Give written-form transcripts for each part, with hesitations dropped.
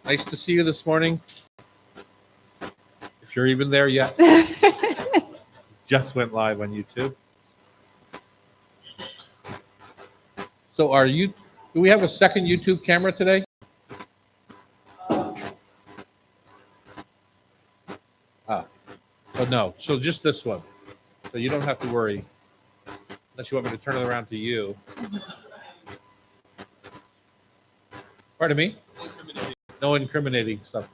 Nice to see you this morning. If you're even there yet. Just went live on YouTube. So do we have a second YouTube camera today? No. So just this one. So you don't have to worry. Unless you want me to turn it around to you. Pardon me? No incriminating stuff.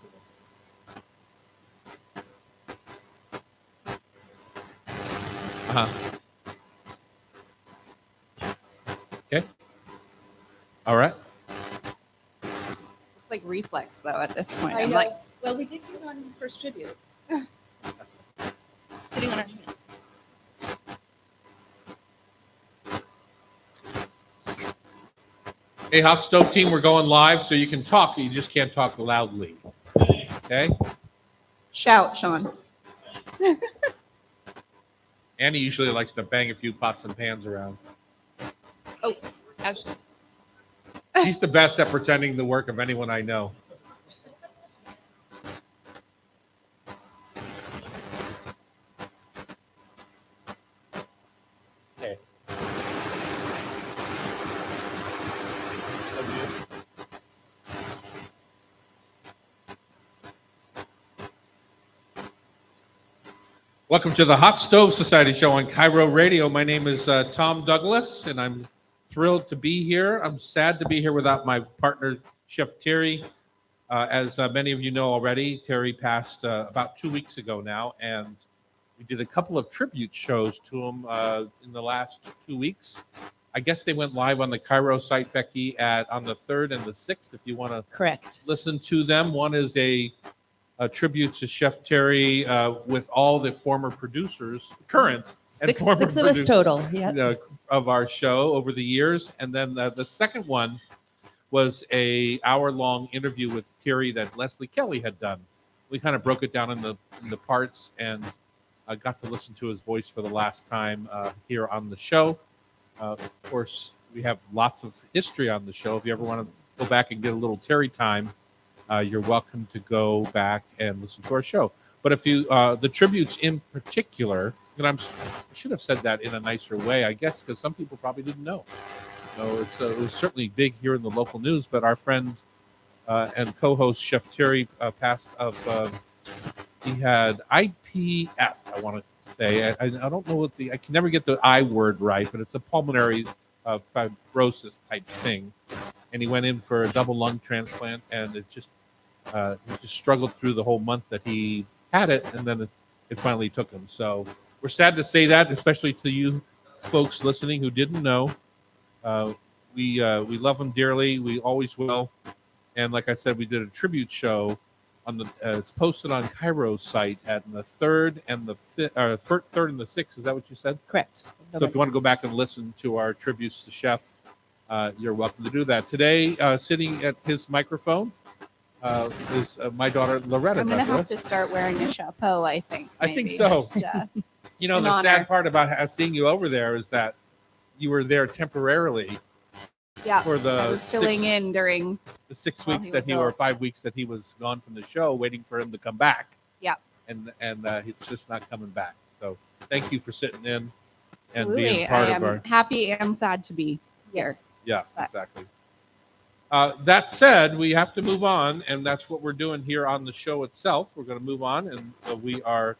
Okay. All right. It's like reflex, though, at this point. I'm know. like, well, we did get on first tribute. Sitting on our hands. Hey, Hot Stove team, we're going live, so you can talk. You just can't talk loudly. Okay? Shout, Sean. Annie usually likes to bang a few pots and pans around. Oh, actually. She's the best at pretending the work of anyone I know. Okay. Welcome to the Hot Stove Society show on Cairo Radio. My name is Tom Douglas, and I'm thrilled to be here. I'm sad to be here without my partner, Chef Terry. As many of you know already, Terry passed about 2 weeks ago now, and we did a couple of tribute shows to him in the last 2 weeks. I guess they went live on the Cairo site, Becky, on the 3rd and the 6th, if you want to Correct. listen to them. One is a tribute to Chef Terry with all the former producers, current and former Six of us total. Yeah. Of our show over the years. And then the second one was a hour-long interview with Terry that Leslie Kelly had done. We kind of broke it down in the parts, and I got to listen to his voice for the last time here on the show. Of course, we have lots of history on the show. If you ever want to go back and get a little Terry time, you're welcome to go back and listen to our show. But if you, the tributes in particular, and I should have said that in a nicer way, I guess, because some people probably didn't know. It was certainly big here in the local news, but our friend and co-host Chef Terry passed of, he had IPF, I want to say. I don't know I can never get the I word right, but it's a pulmonary fibrosis type thing. And he went in for a double lung transplant, and he just struggled through the whole month that he had it, and then it finally took him. So we're sad to say that, especially to you folks listening who didn't know. We love him dearly. We always will. And like I said, we did a tribute show on it's posted on Cairo's site at the 3rd and the 3rd and the 6th. Is that what you said? Correct. So if you want to go back and listen to our tributes to Chef, you're welcome to do that. Today, sitting at his microphone is my daughter, Loretta I'm going to Douglas. have to start wearing a chapeau, I think. I think so. You know, the sad part about seeing you over there is that you were there temporarily. Yeah, for I was filling in during the 6 weeks or 5 weeks that he was gone from the show, waiting for him to come back. Yeah, and it's just not coming back. So thank you for sitting in and absolutely. being part of our. I'm happy and sad to be here. Yeah, exactly. That said, we have to move on, and that's what we're doing here on the show itself. We're going to move on, and we are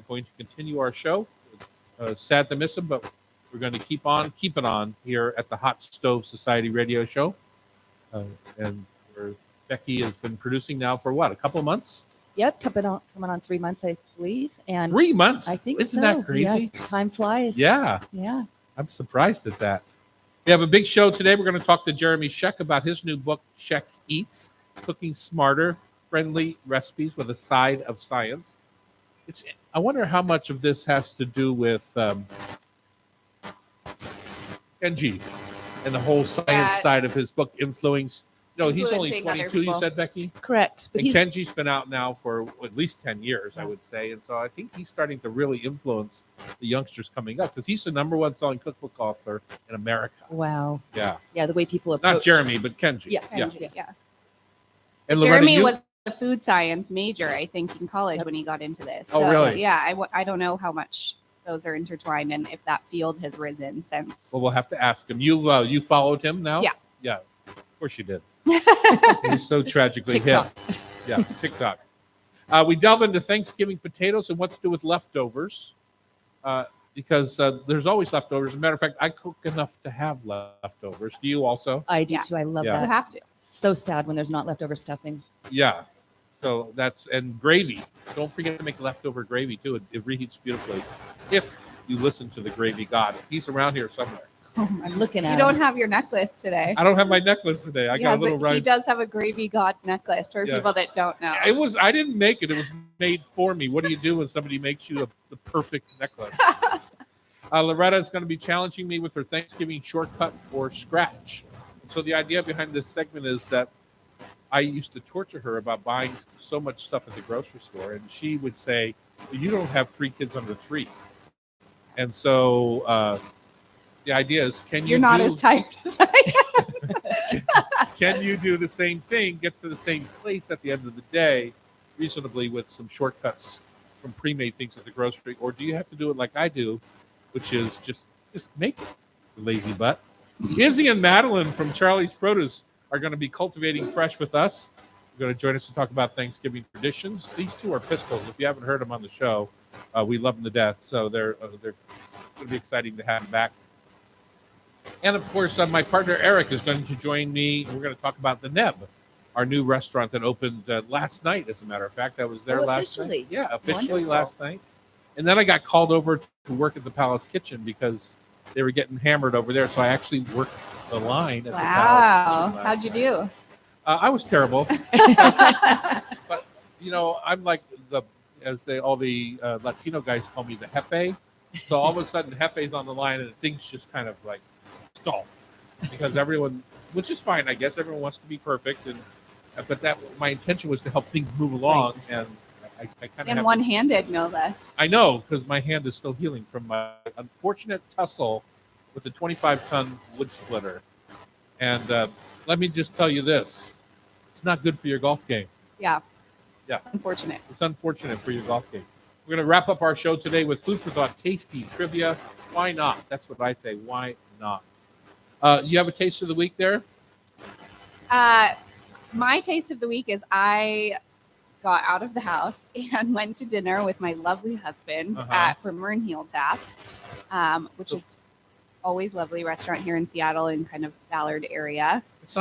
going to continue our show. Sad to miss him, but we're going to keep it on here at the Hot Stove Society radio show. And Becky has been producing now for what, a couple of months? Yep, coming on 3 months, I believe. And 3 months? I think Isn't that crazy? Yeah, time flies. Yeah. Yeah. I'm surprised at that. We have a big show today. We're going to talk to Jeremy Sheck about his new book, Sheck Eats, Cooking Smarter, Friendly Recipes with a Side of Science. I wonder how much of this has to do with Kenji and the whole science side of his book influence. You know, he's only 22, you said, Becky? Correct. But Kenji's been out now for at least 10 years, I would say. And so I think he's starting to really influence the youngsters coming up because he's the number one selling cookbook author in America. Wow. Yeah. Yeah, the way people approach. Not Jeremy, but Kenji. Yes. Yeah. Kenji, yeah. And Loretta, Jeremy you? was a food science major, I think, in college when he got into this. Oh, really? Yeah, I don't know how much those are intertwined and if that field has risen since. Well, we'll have to ask him. You followed him now? Yeah. Yeah. Of course you did. He's so tragically TikTok. hip. Yeah, TikTok. We delve into Thanksgiving potatoes and what to do with leftovers, because there's always leftovers. As a matter of fact, I cook enough to have leftovers. Do you also? I do Yeah. too. I love Yeah. You that. have to. So sad when there's not leftover stuffing. Yeah. So and gravy. Don't forget to make leftover gravy too. It reheats beautifully. If you listen to the gravy god, he's around here somewhere. I'm looking You at don't him. have your necklace today. I don't have my necklace today. I got a little He right. does have a gravy god necklace for Yeah. people that don't know. I didn't make it. It was made for me. What do you do when somebody makes you the perfect necklace? Loretta is going to be challenging me with her Thanksgiving shortcut or scratch. So the idea behind this segment is that I used to torture her about buying so much stuff at the grocery store, and she would say, "You don't have 3 kids under 3." And so the idea is, You're not as tired as I am. can you do the same thing, get to the same place at the end of the day, reasonably with some shortcuts from pre-made things at the grocery, or do you have to do it like I do, which is just make it, you lazy butt? Izzy and Madeline from Charlie's Produce are going to be cultivating fresh with us. They're going to join us to talk about Thanksgiving traditions. These two are pistols. If you haven't heard them on the show, we love them to death. So they're going to be exciting to have them back. And of course, my partner Eric is going to join me. We're going to talk about the Neb, our new restaurant that opened last night. As a matter of fact, I was there last officially? night. Yeah, officially Wonderful. last night. And then I got called over to work at the Palace Kitchen because they were getting hammered over there. So I actually worked the line at the Palace Wow. Kitchen last How'd you night. do? I was terrible, but I'm like all the Latino guys call me the Jefe. So all of a sudden, Jefe's on the line, and things just kind of like stall because everyone, which is fine, I guess. Everyone wants to be perfect, but my intention was to help things move along, and I kind of And one-handed, no less. I know, because my hand is still healing from my unfortunate tussle with a 25-ton wood splitter. And let me just tell you this: it's not good for your golf game. Yeah. Yeah. Unfortunate. It's unfortunate for your golf game. We're going to wrap up our show today with food for thought, tasty trivia. Why not? That's what I say. Why not? You have a taste of the week there? My taste of the week is I got out of the house and went to dinner with my lovely husband from Heel Tap, which is always lovely restaurant here in Seattle in kind of Ballard area. It's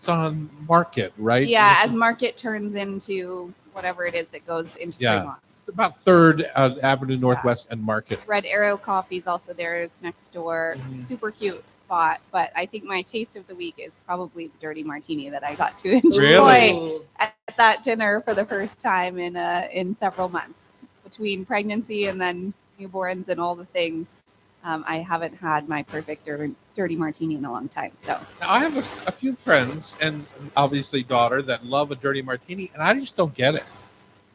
on Market, right? Yeah, as Market turns into whatever it is that goes into Fremont. It's about 3rd Avenue Northwest and Market. Red Arrow Coffee's also there, is next door. Super cute spot. But I think my taste of the week is probably the dirty martini that I got to enjoy Really? at that dinner for the first time in several months. Between pregnancy and then newborns and all the things, I haven't had my perfect dirty martini in a long time. So Now, I have a few friends and obviously daughter that love a dirty martini, and I just don't get it.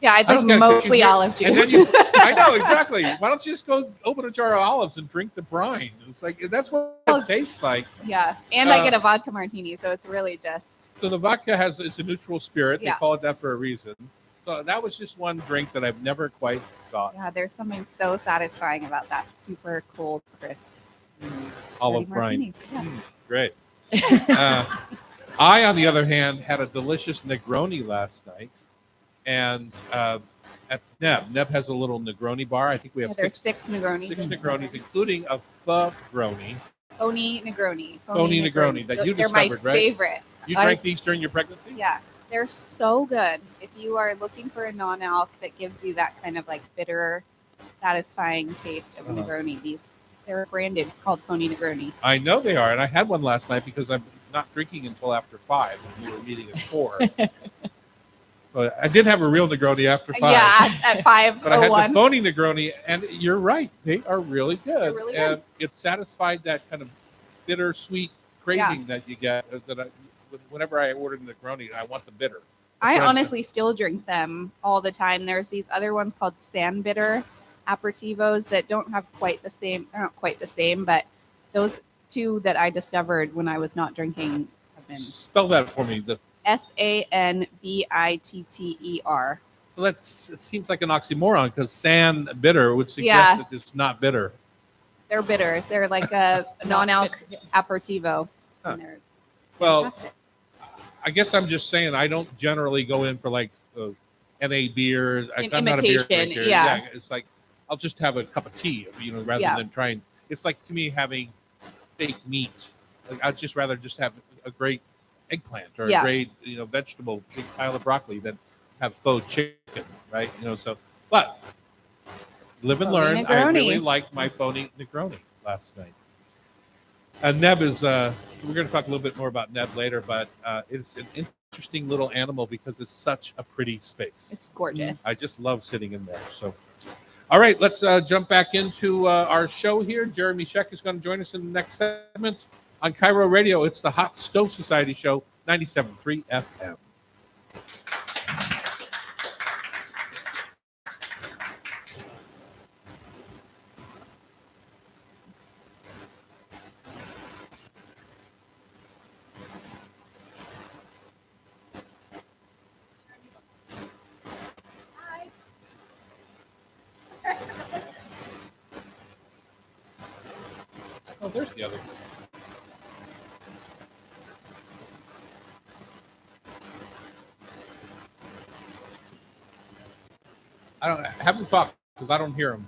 yeah, I don't think get it, 'cause mostly you- olive And then juice. I know exactly. Why don't you just go open a jar of olives and drink the brine? It's like that's what it tastes like. Yeah, and I get a vodka martini, so it's really just So the vodka it's a neutral spirit. Yeah. They call it that for a reason. So that was just one drink that I've never quite got. yeah. There's something so satisfying about that super cold, crisp Olive dirty brine. martini. Yeah. Great. I, on the other hand, had a delicious Negroni last night, and at Neb. Neb has a little Negroni bar. I think we have Yeah, there's six 6 Negronis. Negronis, including a Pho-groni. Phony Negroni. Phony Negroni that you They're discovered, my right? favorite. You drank these during your pregnancy? Yeah, they're so good. If you are looking for a non-alc that gives you that kind of like bitter, satisfying taste of a Uh-huh. Negroni, they're branded called Phony Negroni. I know they are, and I had one last night because I'm not drinking until after 5, and we were meeting at 4. But I did have a real Negroni after 5. Yeah, at 5:01. But I had the phony Negroni, and you're right. They are really good. They're really good. And it satisfied that kind of bittersweet craving that you get. Whenever I order Negroni, I want the bitter. I Right. honestly still drink them all the time. There's these other ones called San Bitter aperitivos that don't have quite the same. They're not quite the same, but those two that I discovered when I was not drinking have been Spell that for me. The SANBITTER. Well, it seems like an oxymoron because san bitter would suggest Yeah. that it's not bitter. They're bitter. They're like a non-alc aperitivo. Huh. And they're Well, fantastic. I guess I'm just saying I don't generally go in for like NA beers. An I'm not a beer imitation, drinker. yeah. It's like I'll just have a cup of tea, rather Yeah. than trying. It's like to me having baked meat. Like I'd just rather just have a great eggplant or Yeah. a great vegetable, big pile of broccoli than have faux chicken, right? So, but live and Phony learn. I Negroni. really liked my phony Negroni last night. Neb is, we're going to talk a little bit more about Neb later, but it's an interesting little animal because it's such a pretty space. It's gorgeous. I just love sitting in there. So, all right, let's jump back into our show here. Jeremy Sheck is going to join us in the next segment on Cairo Radio. It's the Hot Stove Society Show, 97.3 FM. Oh, there's the other one. I don't have him talk because I don't hear him.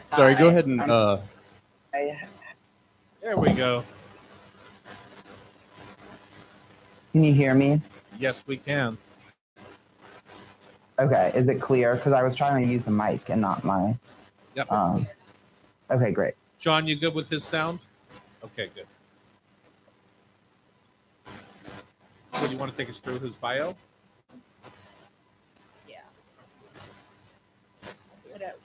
Sorry, go ahead and There we go. Can you hear me? Yes, we can. Okay, is it clear? Because I was trying to use a mic and not my. Yep. Okay, great. John, you good with his sound? Okay, good. So do you want to take us through his bio? Yeah. What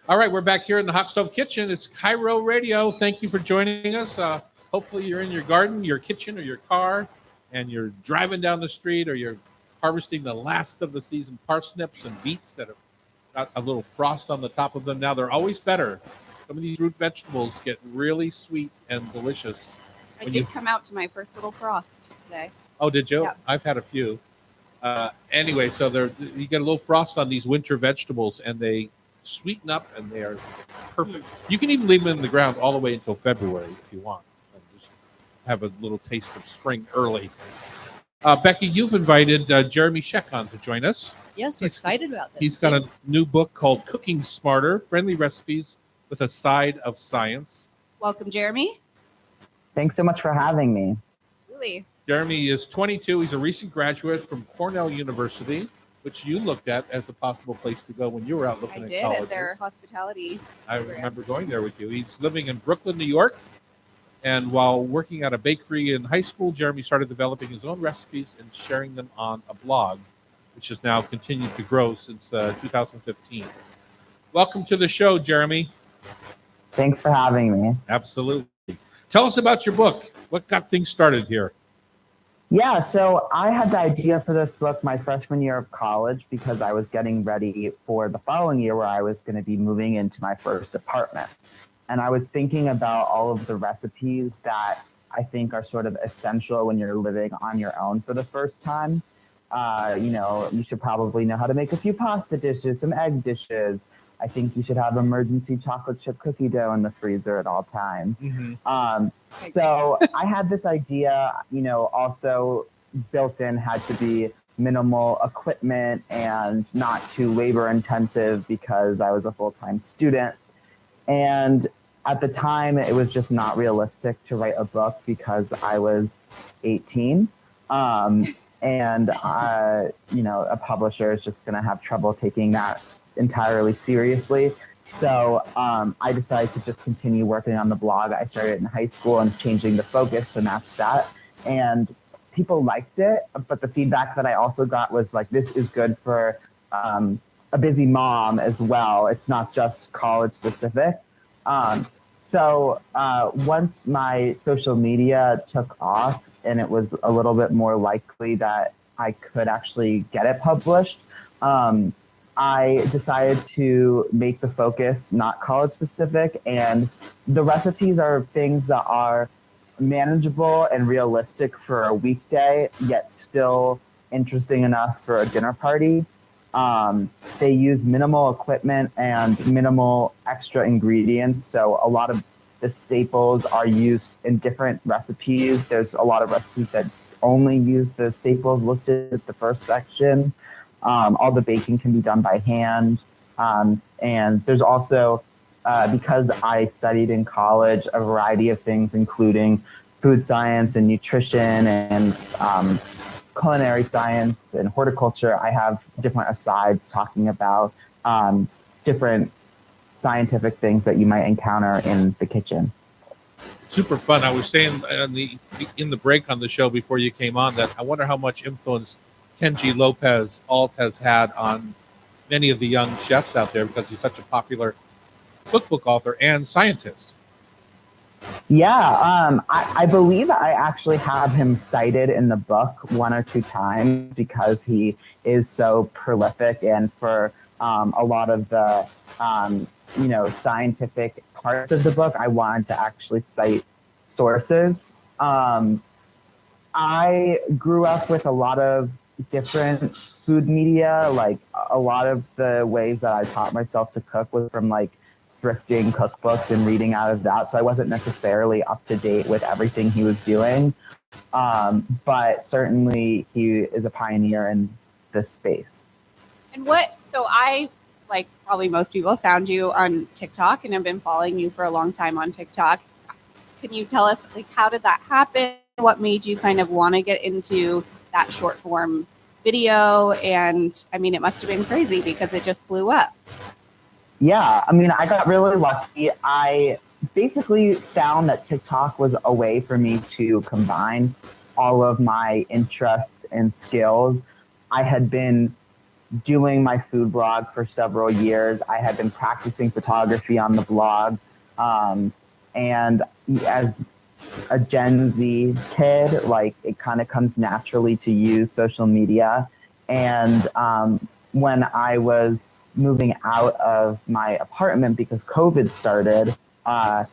All right, we're back here in the Hot Stove Kitchen. It's Cairo Radio. Thank you for joining us. Hopefully you're in your garden, your kitchen, or your car, and you're driving down the street, or you're harvesting the last of the season parsnips and beets that have got a little frost on the top of them. Now, they're always better. Some of these root vegetables get really sweet and delicious. I When did you- come out to my first little frost today. Oh, did you? Yeah. I've had a few. Anyway, so you get a little frost on these winter vegetables, and they sweeten up, and they are perfect. You can even leave them in the ground all the way until February if you want, and just have a little taste of spring early. Becky, you've invited Jeremy Sheck on to join us. Yes, we're excited about this. He's got a new book called Cooking Smarter, Friendly Recipes with a Side of Science. Welcome, Jeremy. Thanks so much for having me. Really? Jeremy is 22. He's a recent graduate from Cornell University, which you looked at as a possible place to go when you were out I looking at did colleges. at their hospitality. I remember going there with you. He's living in Brooklyn, New York. And while working at a bakery in high school, Jeremy started developing his own recipes and sharing them on a blog, which has now continued to grow since 2015. Welcome to the show, Jeremy. Thanks for having me. Absolutely. Tell us about your book. What got things started here? Yeah, so I had the idea for this book my freshman year of college because I was getting ready for the following year where I was going to be moving into my first apartment. And I was thinking about all of the recipes that I think are sort of essential when you're living on your own for the first time. You should probably know how to make a few pasta dishes, some egg dishes. I think you should have emergency chocolate chip cookie dough in the freezer at all times. So I had this idea, also built in had to be minimal equipment and not too labor intensive because I was a full-time student. And at the time, it was just not realistic to write a book because I was 18. A publisher is just going to have trouble taking that entirely seriously. So I decided to just continue working on the blog. I started in high school and changing the focus to match that. And people liked it, but the feedback that I also got was like, this is good for a busy mom as well. It's not just college specific. So once my social media took off and it was a little bit more likely that I could actually get it published, I decided to make the focus not college specific, and the recipes are things that are manageable and realistic for a weekday, yet still interesting enough for a dinner party. They use minimal equipment and minimal extra ingredients, so a lot of the staples are used in different recipes. There's a lot of recipes that only use the staples listed at the first section. All the baking can be done by hand. And there's also, because I studied in college, a variety of things, including food science and nutrition and culinary science and horticulture. I have different asides talking about different scientific things that you might encounter in the kitchen. Super fun. I was saying in the break on the show before you came on that I wonder how much influence Kenji Lopez Alt has had on many of the young chefs out there, because he's such a popular cookbook author and scientist. Yeah, I believe I actually have him cited in the book one or two times because he is so prolific, and for a lot of the scientific parts of the book, I wanted to actually cite sources. I grew up with a lot of different food media. Like a lot of the ways that I taught myself to cook was from like thrifting cookbooks and reading out of that. So I wasn't necessarily up to date with everything he was doing. But certainly he is a pioneer in this space. And so I, like probably most people, found you on TikTok and have been following you for a long time on TikTok. Can you tell us, like, how did that happen? What made you kind of want to get into that short form video? And I mean, it must have been crazy because it just blew up. Yeah, I mean, I got really lucky. I basically found that TikTok was a way for me to combine all of my interests and skills. I had been doing my food blog for several years. I had been practicing photography on the blog. And as a Gen Z kid, like, it kind of comes naturally to use social media. And when I was moving out of my apartment because COVID started, I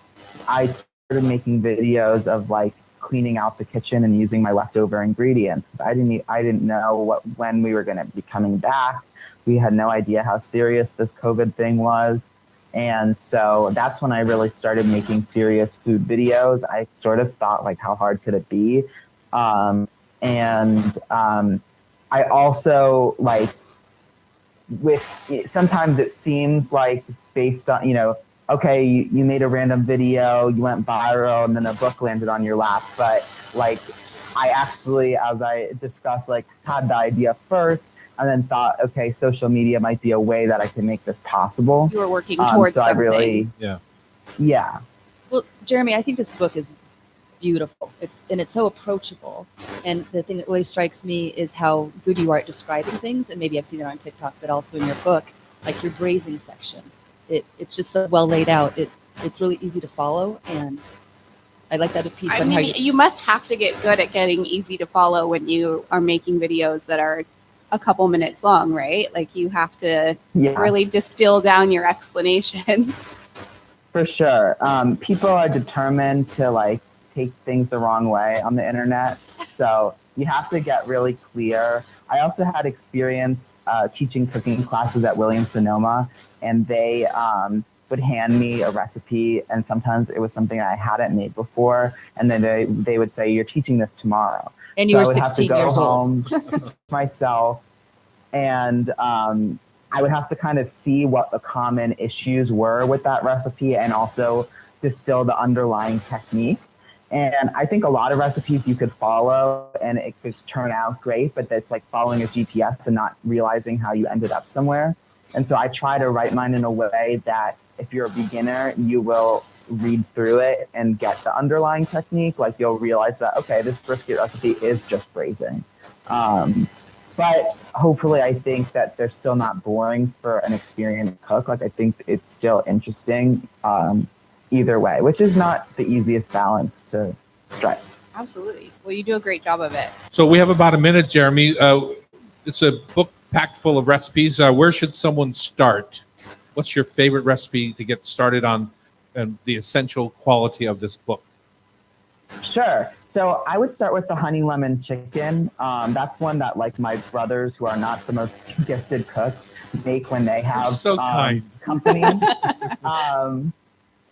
started making videos of like cleaning out the kitchen and using my leftover ingredients. I didn't know when we were going to be coming back. We had no idea how serious this COVID thing was. And so that's when I really started making serious food videos. I sort of thought, like, how hard could it be? I also, like, sometimes it seems like based on, okay, you made a random video, you went viral, and then a book landed on your lap. But like, I actually, as I discussed, like, had the idea first and then thought, okay, social media might be a way that I can make this possible. You were working towards something. Yeah. Well, Jeremy, I think this book is beautiful. It's so approachable. And the thing that really strikes me is how good you are at describing things. And maybe I've seen it on TikTok, but also in your book, like your braising section. It's just so well laid out. It's really easy to follow. And I like that piece. I mean, you must have to get good at getting easy to follow when you are making videos that are a couple minutes long, right? Like, you have to really distill down your explanations. For sure. People are determined to, like, take things the wrong way on the internet. So you have to get really clear. I also had experience teaching cooking classes at Williams-Sonoma, and they would hand me a recipe, and sometimes it was something I hadn't made before, and then they would say, "You're teaching this tomorrow." And you were 16 years old. Myself, and I would have to kind of see what the common issues were with that recipe and also distill the underlying technique. And I think a lot of recipes you could follow and it could turn out great, but that's like following a GPS and not realizing how you ended up somewhere. And so I try to write mine in a way that if you're a beginner, you will read through it and get the underlying technique. Like, you'll realize that, okay, this brisket recipe is just braising. But hopefully I think that they're still not boring for an experienced cook. Like, I think it's still interesting either way, which is not the easiest balance to strike. Absolutely. Well, you do a great job of it. So we have about a minute, Jeremy. It's a book packed full of recipes. Where should someone start? What's your favorite recipe to get started on, and the essential quality of this book? Sure. So I would start with the honey lemon chicken. That's one that like my brothers, who are not the most gifted cooks, make when they have so kind. company.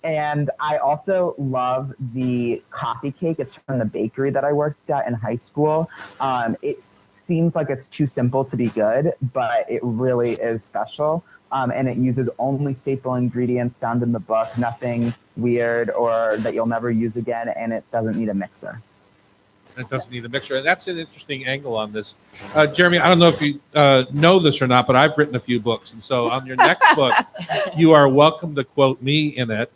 And I also love the coffee cake. It's from the bakery that I worked at in high school. It seems like it's too simple to be good, but it really is special. And it uses only staple ingredients found in the book, nothing weird or that you'll never use again, and it doesn't need a mixer. It doesn't need a mixture. And that's an interesting angle on this. Jeremy, I don't know if you know this or not, but I've written a few books. And so on your next book, you are welcome to quote me in it.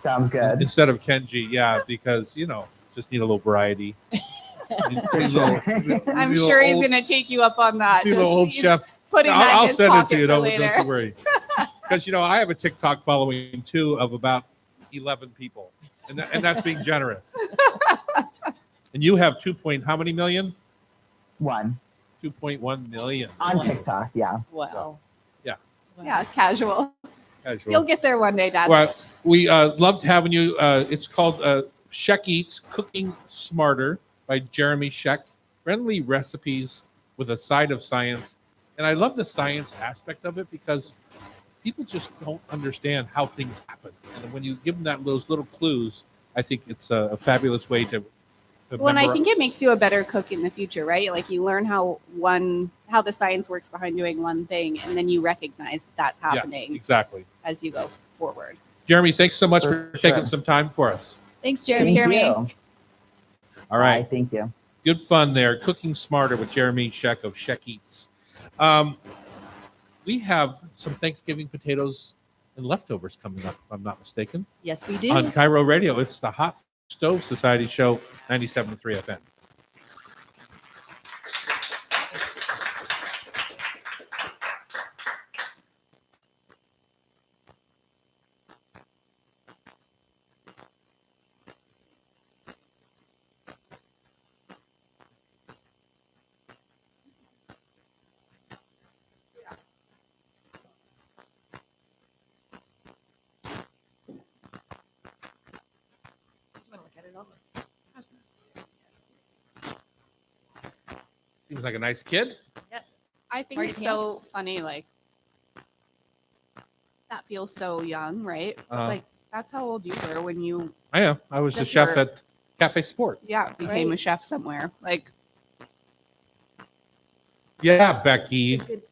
Sounds good. Instead of Kenji, yeah, because, just need a little variety. I'm sure he's going to take you up on that. Be a little old He's chef. Putting that in I'll his send it pocket to you. for Don't later. worry. Because, I have a TikTok following, too, of about 11 people. And that's being generous. And you have how many million? 2.1 million. On TikTok, yeah. Wow. Yeah, casual. Casual. You'll get there one day, Dad. Well, we loved having you. It's called Sheck Eats Cooking Smarter by Jeremy Sheck. Friendly recipes with a side of science. And I love the science aspect of it because people just don't understand how things happen. And when you give them those little clues, I think it's a fabulous way to Well, and I think it makes you a better cook in the future, right? Like you learn how the science works behind doing one thing, and then you recognize that's happening exactly as you go forward. Jeremy, thanks so much for For sure. taking some time for us. Thanks, Thank Jeremy. Jeremy. you. All right. Bye, thank you. Good fun there. Cooking Smarter with Jeremy Sheck of Sheck Eats. We have some Thanksgiving potatoes and leftovers coming up, if I'm not mistaken. Yes, we do. On Cairo Radio. It's the Hot Stove Society Show, 97.3 FM. Seems like a nice kid. Yes. I think Party it's so funny. Like that feels so young, right? Uh-huh. Like that's how old you were when you, I am. I was the Just chef your- at Cafe Sport. became a Right. chef somewhere. Like Yeah, Becky. Good.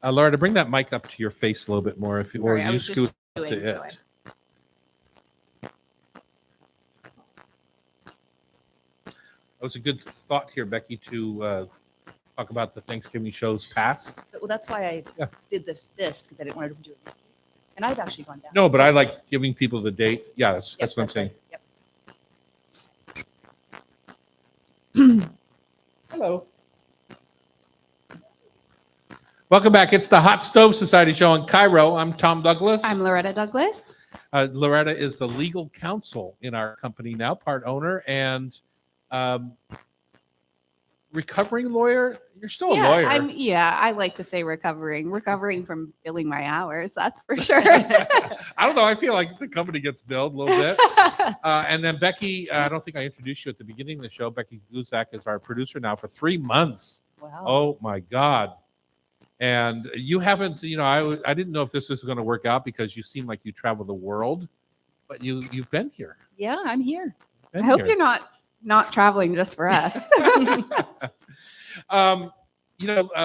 Laura, to bring that mic up to your face a little bit more, if you or sorry, I you was just scoot doing to so. it. That was a good thought here, Becky, to talk about the Thanksgiving shows past. Well, that's why I Yeah. did this because I didn't want to do it. And I've actually gone down. No, but I like giving people the date. Yeah, that's Yep, what I'm saying. right. Yep. Hello. Welcome back. It's the Hot Stove Society Show on Cairo. I'm Tom Douglas. I'm Loretta Douglas. Loretta is the legal counsel in our company now, part owner and recovering lawyer. You're still a lawyer. I like to say recovering from billing my hours. That's for sure. I don't know. I feel like the company gets billed a little bit. And then Becky, I don't think I introduced you at the beginning of the show. Becky Guzak is our producer now for 3 months. Wow. Oh my God. And you haven't, I didn't know if this was going to work out because you seem like you travel the world, but you've been here. Yeah, I'm here. I hope you're not traveling just for us.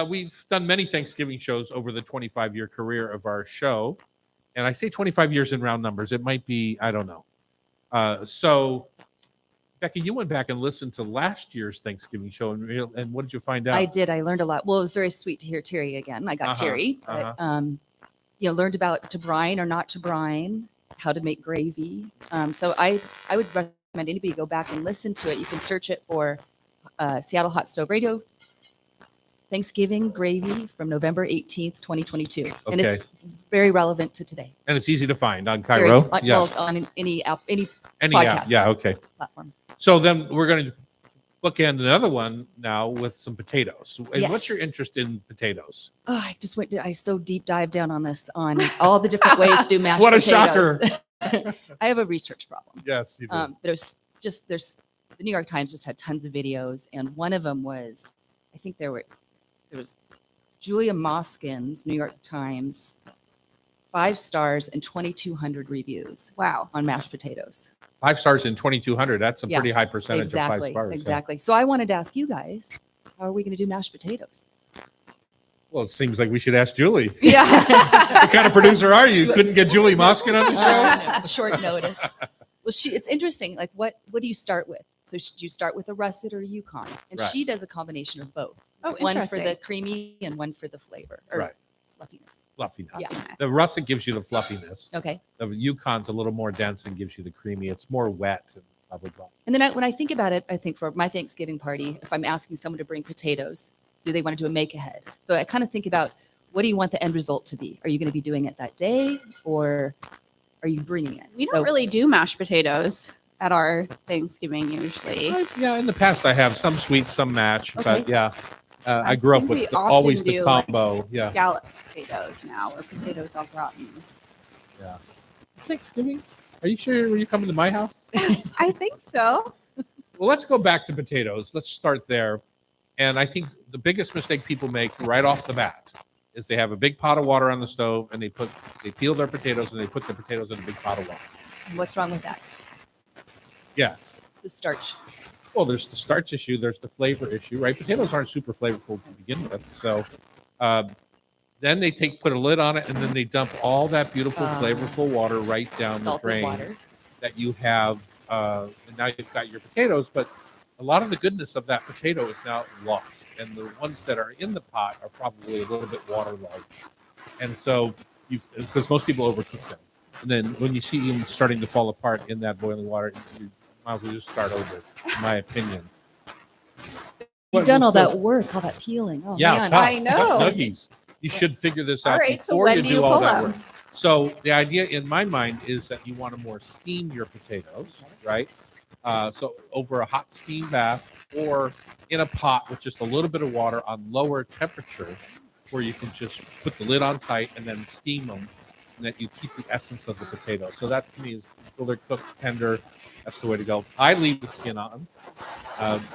We've done many Thanksgiving shows over the 25-year career of our show. And I say 25 years in round numbers. It might be, I don't know. So, Becky, you went back and listened to last year's Thanksgiving show. And what did you find out? I did. I learned a lot. Well, it was very sweet to hear Terry again. I got Terry. But, learned about to brine or not to brine, how to make gravy. So I would recommend anybody go back and listen to it. You can search it for Seattle Hot Stove Radio Thanksgiving gravy from November 18th, 2022. And Okay. it's very relevant to today. And it's easy to find on Very, Cairo. Yeah. Well, on any app, any Any app. podcast. Yeah. Okay. platform. So then we're going to bookend another one now with some potatoes. And Yes. what's your interest in potatoes? Oh, I so deep dive down on this, on all the different ways to do mashed What a potatoes. shocker. I have a research problem. Yes, you do. There's the New York Times just had tons of videos, and one of them was, I think there was Julia Moskin's New York Times, 5 stars and 2,200 reviews Wow. on mashed potatoes. 5 stars in 2,200. That's a Yeah, pretty high percentage of 5 Exactly, stars. Yeah. exactly. So I wanted to ask you guys, how are we going to do mashed potatoes? Well, it seems like we should ask Julie. Yeah. What kind of producer are you? Couldn't get Julie Moskin on the show? No, short notice. Well, it's interesting. Like, what do you start with? So should you start with a russet or a Yukon? And Right. she does a combination of both. Oh, One for interesting. the creamy and one for the flavor or Right. fluffiness. Fluffiness. Yeah. The russet gives you the fluffiness. Okay. The Yukon's a little more dense and gives you the creamy. It's more wet and blah, blah, blah. And then when I think about it, I think for my Thanksgiving party, if I'm asking someone to bring potatoes, do they want to do a make ahead? So I kind of think about, what do you want the end result to be? Are you going to be doing it that day, or are you bringing it? We So- don't really do mashed potatoes at our Thanksgiving usually. Yeah, in the past I have some sweet, some match, but Okay. yeah, I grew up think with we often always the do, like, combo. Yeah. Scallop potatoes now, or potatoes au gratin. Thanksgiving? Are you sure? Were you coming to my house? I think so. Well, let's go back to potatoes. Let's start there. And I think the biggest mistake people make right off the bat is they have a big pot of water on the stove and they peel their potatoes and they put the potatoes in a big pot of water. What's wrong with that? Yes. The starch. Well, there's the starch issue. There's the flavor issue, right? Potatoes aren't super flavorful to begin with. So then they put a lid on it and then they dump all that beautiful, flavorful water right down the Salted drain water. that you have. And now you've got your potatoes, but a lot of the goodness of that potato is now lost. And the ones that are in the pot are probably a little bit waterlogged. And so because most people overcook them. And then when you see them starting to fall apart in that boiling water, you might as well just start over, in my opinion. You've done all that work, all that peeling. Oh, Yeah, man. tough, I know. tough nuggies. You should figure this All out right, so before when you do do you all pull that them? work. So the idea in my mind is that you want to more steam your potatoes, right? So over a hot steam bath or in a pot with just a little bit of water on lower temperature, where you can just put the lid on tight and then steam them, and that you keep the essence of the potato. So that to me is until they're cooked tender. That's the way to go. I leave the skin on.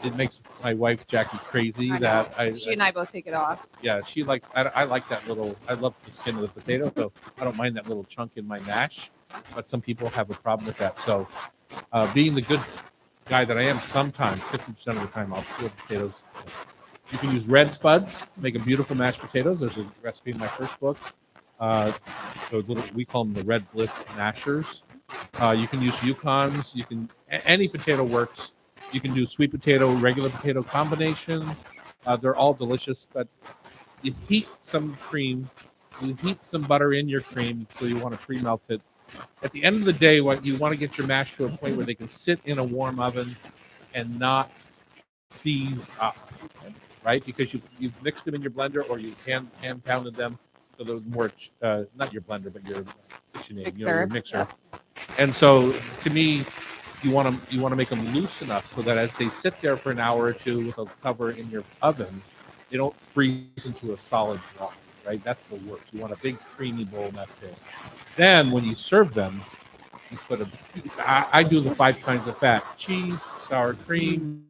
It makes my wife Jackie crazy I that know. She and I both take it off. yeah, she likes. I like that little. I love the skin of the potato, so I don't mind that little chunk in my mash. But some people have a problem with that. So, being the good guy that I am, sometimes 50% of the time I'll peel potatoes. You can use red spuds, make a beautiful mashed potatoes. There's a recipe in my first book. We call them the Red Bliss mashers. You can use Yukons. You can any potato works. You can do sweet potato, regular potato combination. They're all delicious, but you heat some cream, you heat some butter in your cream, so you want to pre-melt it. At the end of the day, what you want to get your mash to a point where they can sit in a warm oven and not seize up, right? Because you've mixed them in your blender or you've hand pounded them, so they're more not your blender but your your mixer. And so, to me, you want to make them loose enough so that as they sit there for an hour or two with a cover in your oven, they don't freeze into a solid block, right? That's the worst. You want a big creamy bowl mashed potato. Then when you serve them, you put I do the 5 kinds of fat: cheese, sour cream,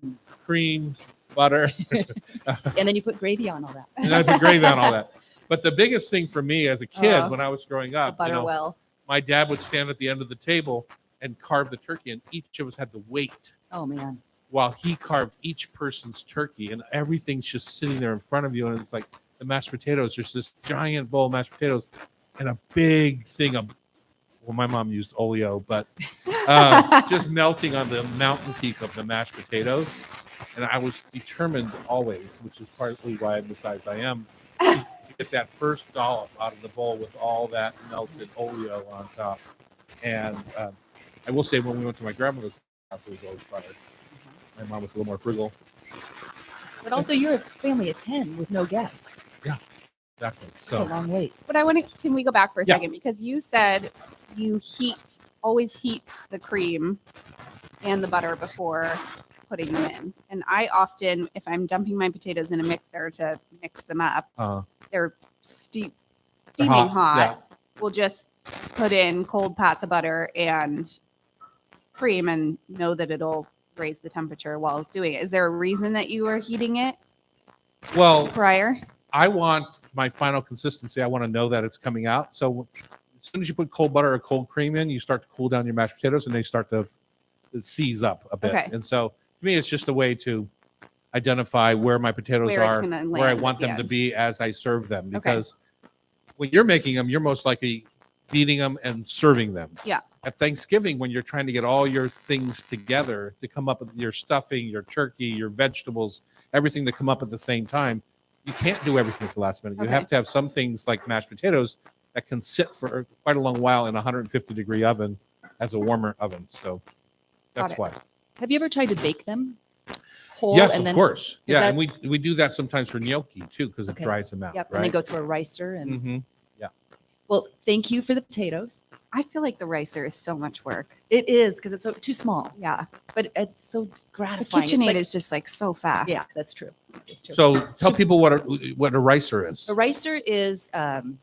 butter, And then you put gravy on all that. and I put gravy on all that. But the biggest thing for me as a kid Oh. when I was growing The up, butter well. my dad would stand at the end of the table and carve the turkey, and each of us had to wait Oh, man. while he carved each person's turkey, and everything's just sitting there in front of you, and it's like the mashed potatoes. There's this giant bowl of mashed potatoes and a big thing of, well, my mom used oleo, but just melting on the mountain peak of the mashed potatoes. And I was determined always, which is partly why I'm the size I am, to get that first dollop out of the bowl with all that melted oleo on top. And I will say, when we went to my grandmother's house, it was always butter. My mom was a little more frugal. But also, you're a family of 10 with no guests. Exactly. That's a So long wait. But I want to. Can we go back for a Yeah. second because you said you always heat the cream and the butter before putting them in. And I often, if I'm dumping my potatoes in a mixer to mix them up, they're steaming hot. We'll just put in cold pats of butter and cream and know that it'll raise the temperature while doing it. Is there a reason that you are heating it Well, prior? I want my final consistency. I want to know that it's coming out. So as soon as you put cold butter or cold cream in, you start to cool down your mashed potatoes and they start to seize up a bit. Okay. And so to me, it's just a way to identify where my potatoes Where it's are, gonna where I land want at the them to end. be as I serve them. Because when you're making them, you're most likely beating them and serving them. Yeah. At Thanksgiving, when you're trying to get all your things together to come up with your stuffing, your turkey, your vegetables, everything to come up at the same time, you can't do everything at the last minute. You Okay. have to have some things like mashed potatoes that can sit for quite a long while in a 150-degree oven as a warmer oven. So that's Got it. why. Have you ever tried to bake them whole? Yes, and of then, course. Yeah, that- and we do that sometimes for gnocchi too because Okay. it dries them out. Yep. Right. And they go through a ricer. And Mm-hmm. well, thank you for the potatoes. I feel like the ricer is so much work. It is because it's so, too small, Yeah. but it's so The gratifying. It's KitchenAid like- is just like so fast. yeah, that's true. That's true. So tell people what a ricer is. A ricer is kind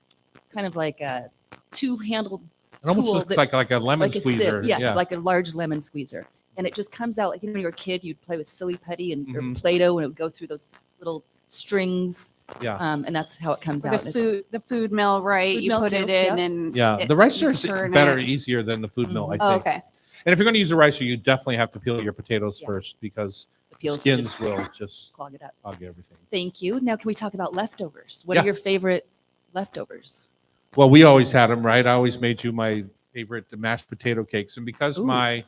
of like a two-handled, It almost tool looks that- like a lemon like a squeezer. sieve. Yes, Yeah. like a large lemon squeezer, and it just comes out like when you were a kid, you'd play with silly putty and or Mhm. Play-Doh, and it would go through those little strings. Yeah. And that's how it comes For out. the food mill, right? Food you mill put too, it in yep. and Yeah, it- the ricer you is turn better, it. easier than the food mill, I Mhm. think. Oh, okay. And if you're going to use a ricer, you definitely have to peel your potatoes Yeah. first because The peels skins just will just clog it up. clog everything. Thank you. Now, can we talk about leftovers? What Yeah. are your favorite leftovers? Well, we always had them, right? I always made you my favorite mashed potato cakes, and because Ooh. my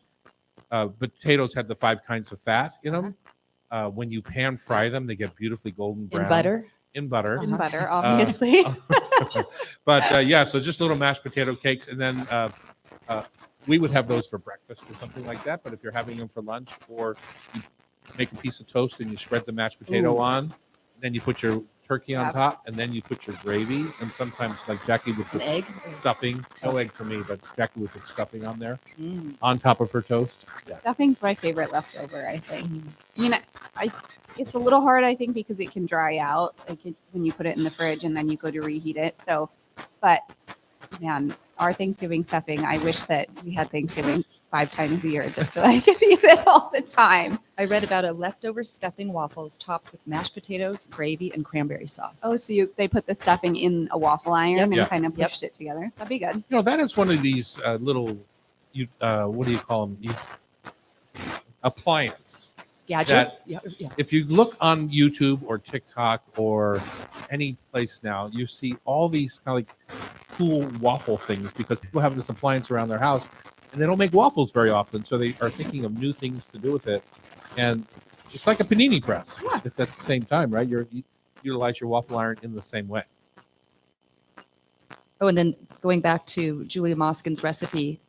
potatoes had the 5 kinds of fat in them, when you pan fry them, they get beautifully golden brown In butter? In butter. In Uh-huh. butter, obviously. But yeah, so just little mashed potato cakes, and then we would have those for breakfast or something like that. But if you're having them for lunch, or you make a piece of toast and you spread the mashed potato Ooh. on, then you put your turkey on Yep. top, and then you put your gravy, and sometimes like Jackie would An put egg? stuffing. No egg for me, but Jackie would put stuffing on there Mm. on top of her toast. Yeah. Stuffing's my favorite leftover, I think. I mean, it's a little hard, I think, because it can dry out when you put it in the fridge and then you go to reheat it. So, but man, our Thanksgiving stuffing, I wish that we had Thanksgiving 5 times a year just so I could eat it all the time. I read about a leftover stuffing waffles topped with mashed potatoes, gravy, and cranberry sauce. Oh, so they put the stuffing in a waffle iron Yep. and Yeah. kind of Yep. pushed it together. That'd be good. You know, that is one of these little, what do you call them? Appliance. gadget. that- Yeah. If you look on YouTube or TikTok or any place now, you see all these kind of like cool waffle things because people have this appliance around their house and they don't make waffles very often. So they are thinking of new things to do with it. And it's like a panini press at the same time, right? You utilize your waffle iron in the same way. Oh, and then going back to Julia Moskin's recipe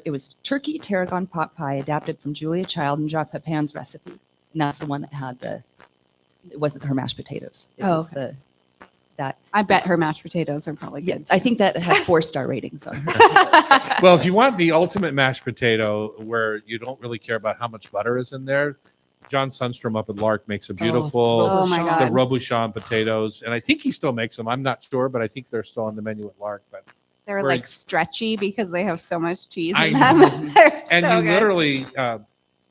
it was turkey tarragon pot pie adapted from Julia Child and Jacques Pepin's recipe. And that's the one that had it wasn't her mashed potatoes. It Oh, was that. I bet her mashed potatoes are probably Yeah, good. I think that had 4-star ratings on her. Well, if you want the ultimate mashed potato where you don't really care about how much butter is in there, John Sundstrom up at Lark makes a beautiful Oh my Robuchon. the God. Robuchon potatoes, and I think he still makes them. I'm not sure, but I think they're still on the menu at Lark. But They're Where- like stretchy because they have so much cheese I in them. know. They're and so you good. literally,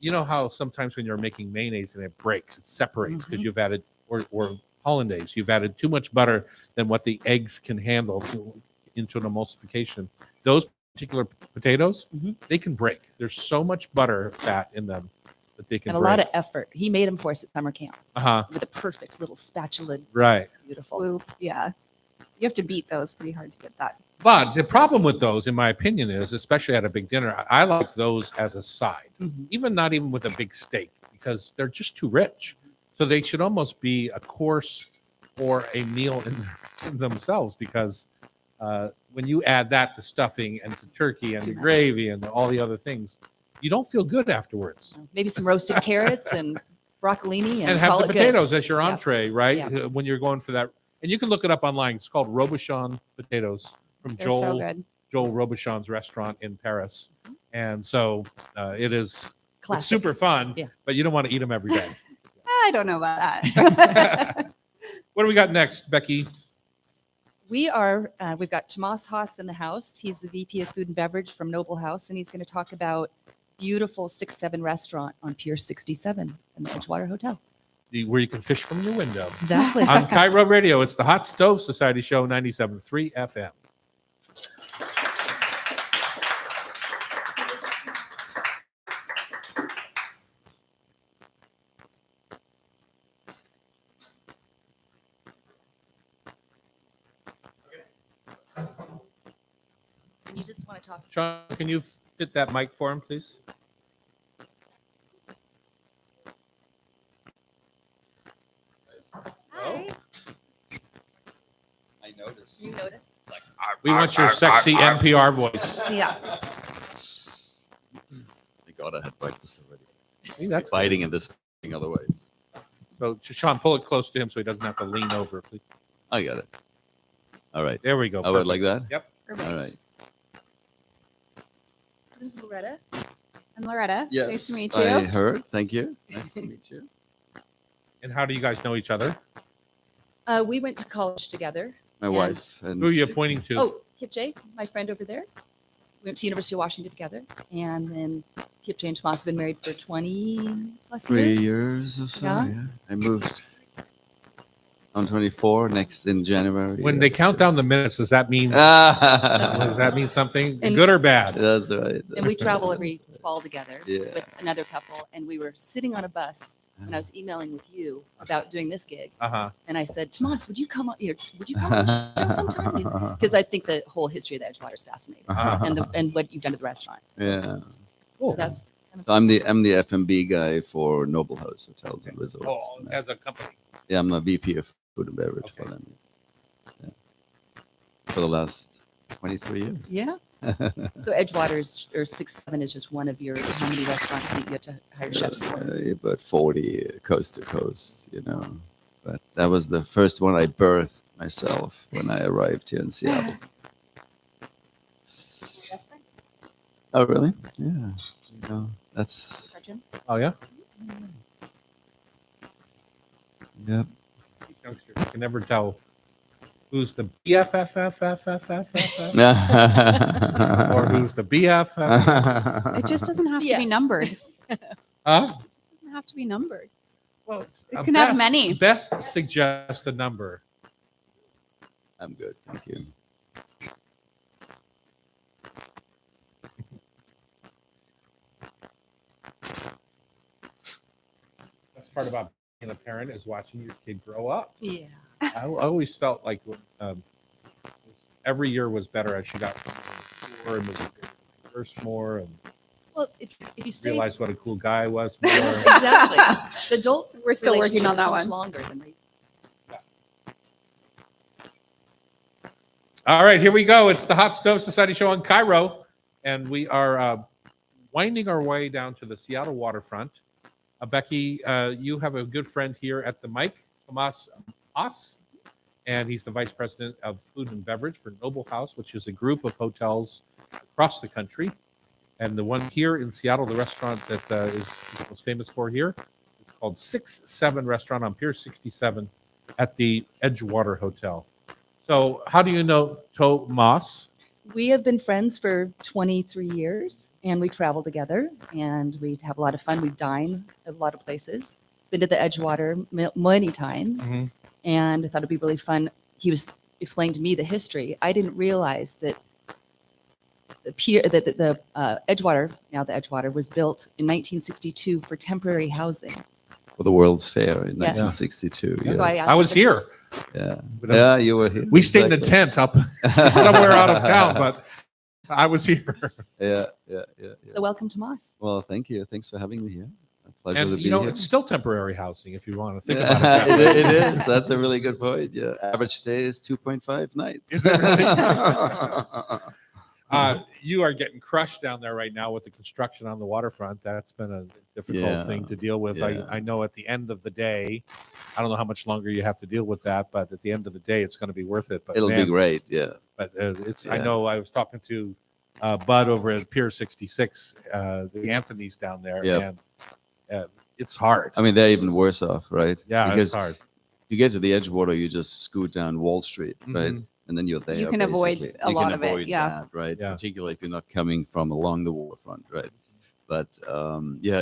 you know how sometimes when you're making mayonnaise and it breaks, it separates because Mhm. you've added or hollandaise, you've added too much butter than what the eggs can handle into an emulsification. Those particular potatoes, Mhm. they can break. There's so much butter fat in them that they can And a break. lot of effort. He made them for us at summer camp Uh-huh. with a perfect little spatula. Right. Beautiful. Swoop, yeah. You have to beat those pretty hard to get that. But the problem with those, in my opinion, is especially at a big dinner, I like those as a side, Mhm. even not even with a big steak, because they're just too rich. So they should almost be a course or a meal in themselves, because when you add that to stuffing and to turkey and Too to much. gravy and all the other things, you don't feel good afterwards. Maybe some roasted carrots and broccolini and have call the it good. potatoes as your Yeah. entree, right? Yeah. When you're going for that, and you can look it up online. It's called Robuchon potatoes from They're so Joel good. Robuchon's restaurant in Paris, and so it is it's Classic. super fun. Yeah. But you don't want to eat them every day. I don't know about that. What do we got next, Becky? We've got Tomas Haas in the house. He's the VP of Food and Beverage from Noble House, and he's going to talk about beautiful 6-7 restaurant on Pier 67 in the Edgewater Hotel. Where you can fish from your window. Exactly. On Cairo Radio, it's the Hot Stove Society Show, 97.3 FM. You just want to talk. Sean, can you fit that mic for him, please? Hi. I noticed. You noticed? Like, We want your sexy NPR voice. Yeah. I God, I had breakfast already. Hey, that's Biting in this thing otherwise. so. Sean, pull it close to him so he doesn't have to lean over, please. I got it. All right. There we go. I would like that. Yep. Perfect. All right. This is Loretta. I'm Loretta. Yes. Nice to meet you. I heard. Thank you. Nice to meet you. And how do you guys know each other? We went to college together. My And- wife and Who are you pointing to? Oh, Kip J, my friend over there. We went to University of Washington together, and then Kip J and Tomas have been married for 20 plus 3 years. years or so. Yeah. Yeah. I moved on 24 next in January. When they yes. count down the minutes, does that mean something And- good or bad? That's right. And we travel every fall together Yeah. with another couple, and we were sitting on a bus, and I was emailing with you about doing this gig, Uh-huh. and I said, Tomas, would you come on? Would you come on the show sometime? Because I think the whole history of the Edgewater is fascinating, Uh-huh. and what you've done to the restaurant. Yeah. So that's So I'm the F&B guy for Noble House Hotels and Resorts. Oh, as a company. Yeah, I'm a VP of food and beverage for Okay. them. Yeah. For the last 23 years. yeah. So Edgewater's or 6-7 is just one of your how many restaurants that you have to hire chefs for? About 40 coast to coast, you know. But that was the first one I birthed myself when I arrived here in Seattle. Best friend, Oh, really? Yeah. You know, that's, Gretchen? Oh, yeah? yep. Youngsters, you can never tell who's the BFFFFFFF or who's the BFF. It just doesn't have Yeah. to be numbered. It Huh? doesn't have to be numbered. Well, it's It a can have many. Best suggest a number. I'm good. Thank you. Best part about being a parent is watching your kid grow up. Yeah. I always felt like every year was better as she got more and was first more and Well, if you stay realized what a cool guy was more. exactly, the adult We're still working on relationship is that so much one. longer than raising. All right, here we go. It's the Hot Stove Society Show on Cairo, and we are winding our way down to the Seattle waterfront. Becky, you have a good friend here at the mic, Tomas Haas, and he's the vice president of food and beverage for Noble House, which is a group of hotels across the country. And the one here in Seattle, the restaurant that is most famous for here, is called 6-7 Restaurant on Pier 67 at the Edgewater Hotel. So how do you know Tomas? We have been friends for 23 years, and we travel together, and we have a lot of fun. We dine at a lot of places. Been to the Edgewater many times, Mhm. and I thought it'd be really fun. He was explaining to me the history. I didn't realize that the pier, the Edgewater, now the Edgewater, was built in 1962 for temporary housing. For the World's Fair in Yes. 1962. That's why I Yes. asked I was here. Yeah. But, Yeah, you were here. We stayed in the Exactly. tent up somewhere out of town, but I was here. Yeah. So welcome to Moss. Well, thank you. Thanks for having me here. A pleasure to And be you know, here. it's still temporary housing if you want to think Yeah, about it. That way. it is. That's a really good point. Yeah. Average stay is 2.5 nights. Is it really? You are getting crushed down there right now with the construction on the waterfront. That's been a difficult thing to deal with. Yeah. I know at the end of the day, I don't know how much longer you have to deal with that, but at the end of the day, it's going to be worth it. But It'll be great. Yeah. But it's. I Yeah. know I was talking to Bud over at Pier 66, the Anthony's down there, Yep. and it's hard. I mean, they're even worse off, right? Yeah, Because it's hard. you get to the Edgewater, you just scoot down Wall Street, right? Mhm. And then you're there. You can avoid basically. a You lot can of it, avoid yeah. that, right? Yeah. Particularly if you're not coming from along the waterfront, right? But yeah,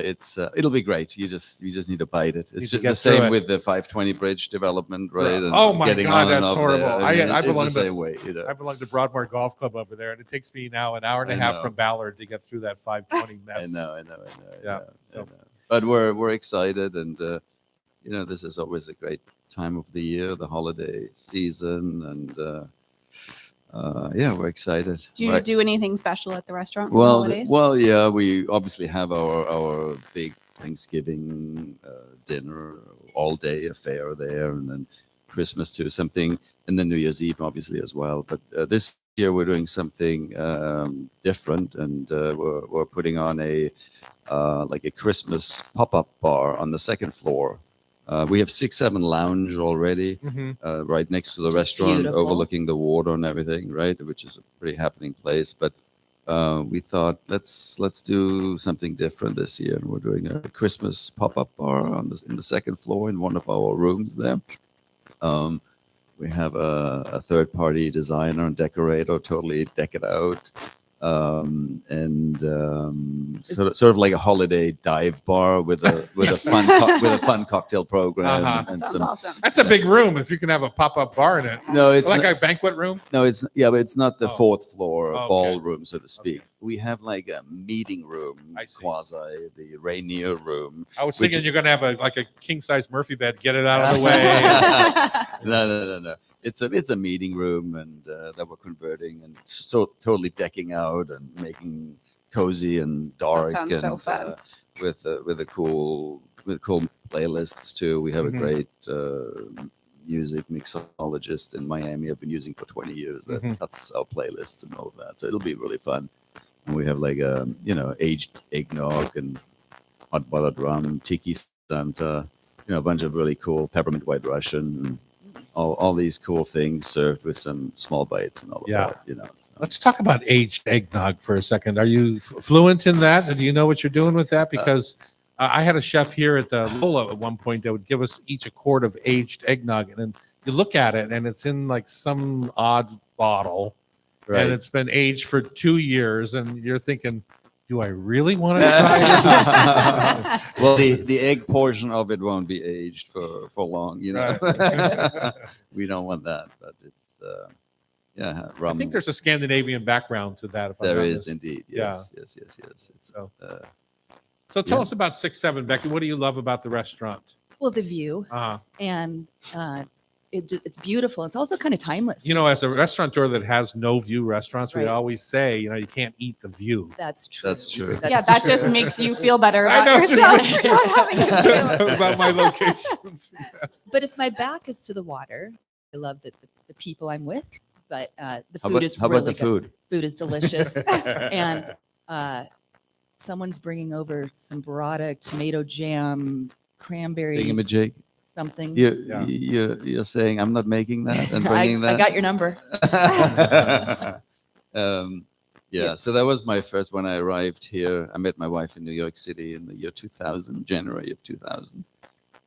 it'll be great. You just need to bite it. Need It's to just get the same through it. with the 520 bridge development, right? And Oh my getting God, on and that's off horrible. there. I it's belong the to- same way, you know. I belong to Broadmoor Golf Club over there, and it takes me now an hour and a I half know. from Ballard to get through that 520 I mess. know. Yeah. I know. But we're excited, and you know, this is always a great time of the year, the holiday season, and yeah, we're excited. Do you Right. do anything special at the restaurant for the Well, holidays? well, yeah, we obviously have our big Thanksgiving dinner, all day affair there, and then Christmas too, something, and then New Year's Eve obviously as well. But this year we're doing something different, and we're putting on a like a Christmas pop-up bar on the second floor. We have 6-7 Lounge already, Mhm. right next to the restaurant, beautiful. overlooking the water and everything, right? Which is a pretty happening place. But we thought let's do something different this year, and we're doing a Christmas pop-up bar in the second floor in one of our rooms there. We have a third-party designer and decorator totally deck it out. And sort of like a holiday dive bar with a fun cocktail program Uh-huh. That and sounds some. awesome. That's a big room if you can have a pop-up bar in it. No, it's Like not, a banquet room. no, it's yeah, but it's not the Oh. fourth floor Okay. ballroom, so to speak. Okay. We have like a meeting room, I see. quasi the Rainier room. I was Which- thinking you're going to have like a king-size Murphy bed. Get it out of the way. No. It's a meeting room, and that we're converting and so totally decking out and making cozy and dark. sounds and so fun. with cool playlists too. We have Mhm. a great music mixologist in Miami. I've been using for 20 years. That Mhm. cuts our playlists and all of that. So it'll be really fun. And we have like aged eggnog and hot butter rum, tiki Santa, a bunch of really cool peppermint white Russian, and all these cool things served with some small bites and all of Yeah. that. So. Let's talk about aged eggnog for a second. Are you fluent in that? Do you know what you're doing with that? Because I had a chef here at the Lola at one point that would give us each a quart of aged eggnog, and then you look at it, and it's in like some odd bottle, Right. and it's been aged for 2 years, and you're thinking, do I really want to try this? Well, the egg portion of it won't be aged for long, Right. We don't want that, but it's I rum. think there's a Scandinavian background to that. If I'm There not is mis- indeed. Yeah. Yes. It's So- So tell Yeah. us about 6-7, Becky. What do you love about the restaurant? Well, the view, and it's beautiful. It's also kind of timeless. You know, as a restaurateur that has no view restaurants, we Right. always say, you can't eat the view. That's true. That's true. Yeah, that just makes you feel better I about know, just yourself. like- Not having a view. About my locations. But if my back is to the water, I love the people I'm with. But the How food about, is how really about the good. food? Food is delicious, and someone's bringing over some burrata, tomato jam, cranberry, Thingamajig. something. Yeah. You're saying I'm not making that and I bringing that? got your number. Yeah, so that was my first when I arrived here. I met my wife in New York City in the year 2000, January of 2000.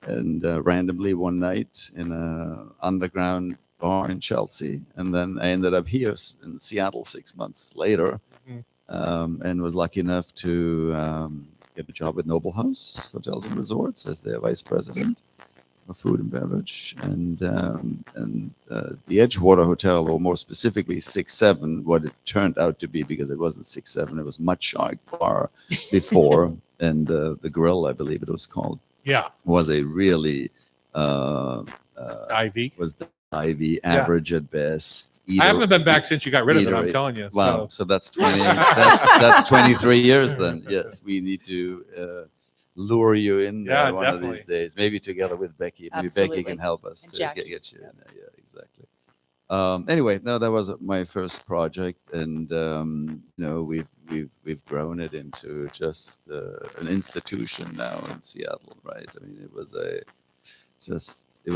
And randomly one night in an underground bar in Chelsea. And then I ended up here in Seattle 6 months later, and was lucky enough to get a job at Noble House Hotels and Resorts as their vice president of food and beverage. And the Edgewater Hotel, or more specifically 6-7, what it turned out to be, because it wasn't 6-7, it was Mud Shark Bar before, and the Grill, I believe it was called, Yeah. was a really Ivy. was the Ivy average at best. I haven't been back since you got rid of it, I'm eatery. telling you. Wow, So, so that's 20. that's 23 years then. Yes, we need to lure you in there Yeah, one of definitely. these days. Maybe together with Becky. Maybe Absolutely. Becky can help us And to Jackie. get you in there. Yeah, exactly. Anyway, no, that was my first project, and we've grown it into just an institution now in Seattle, right? I mean, it was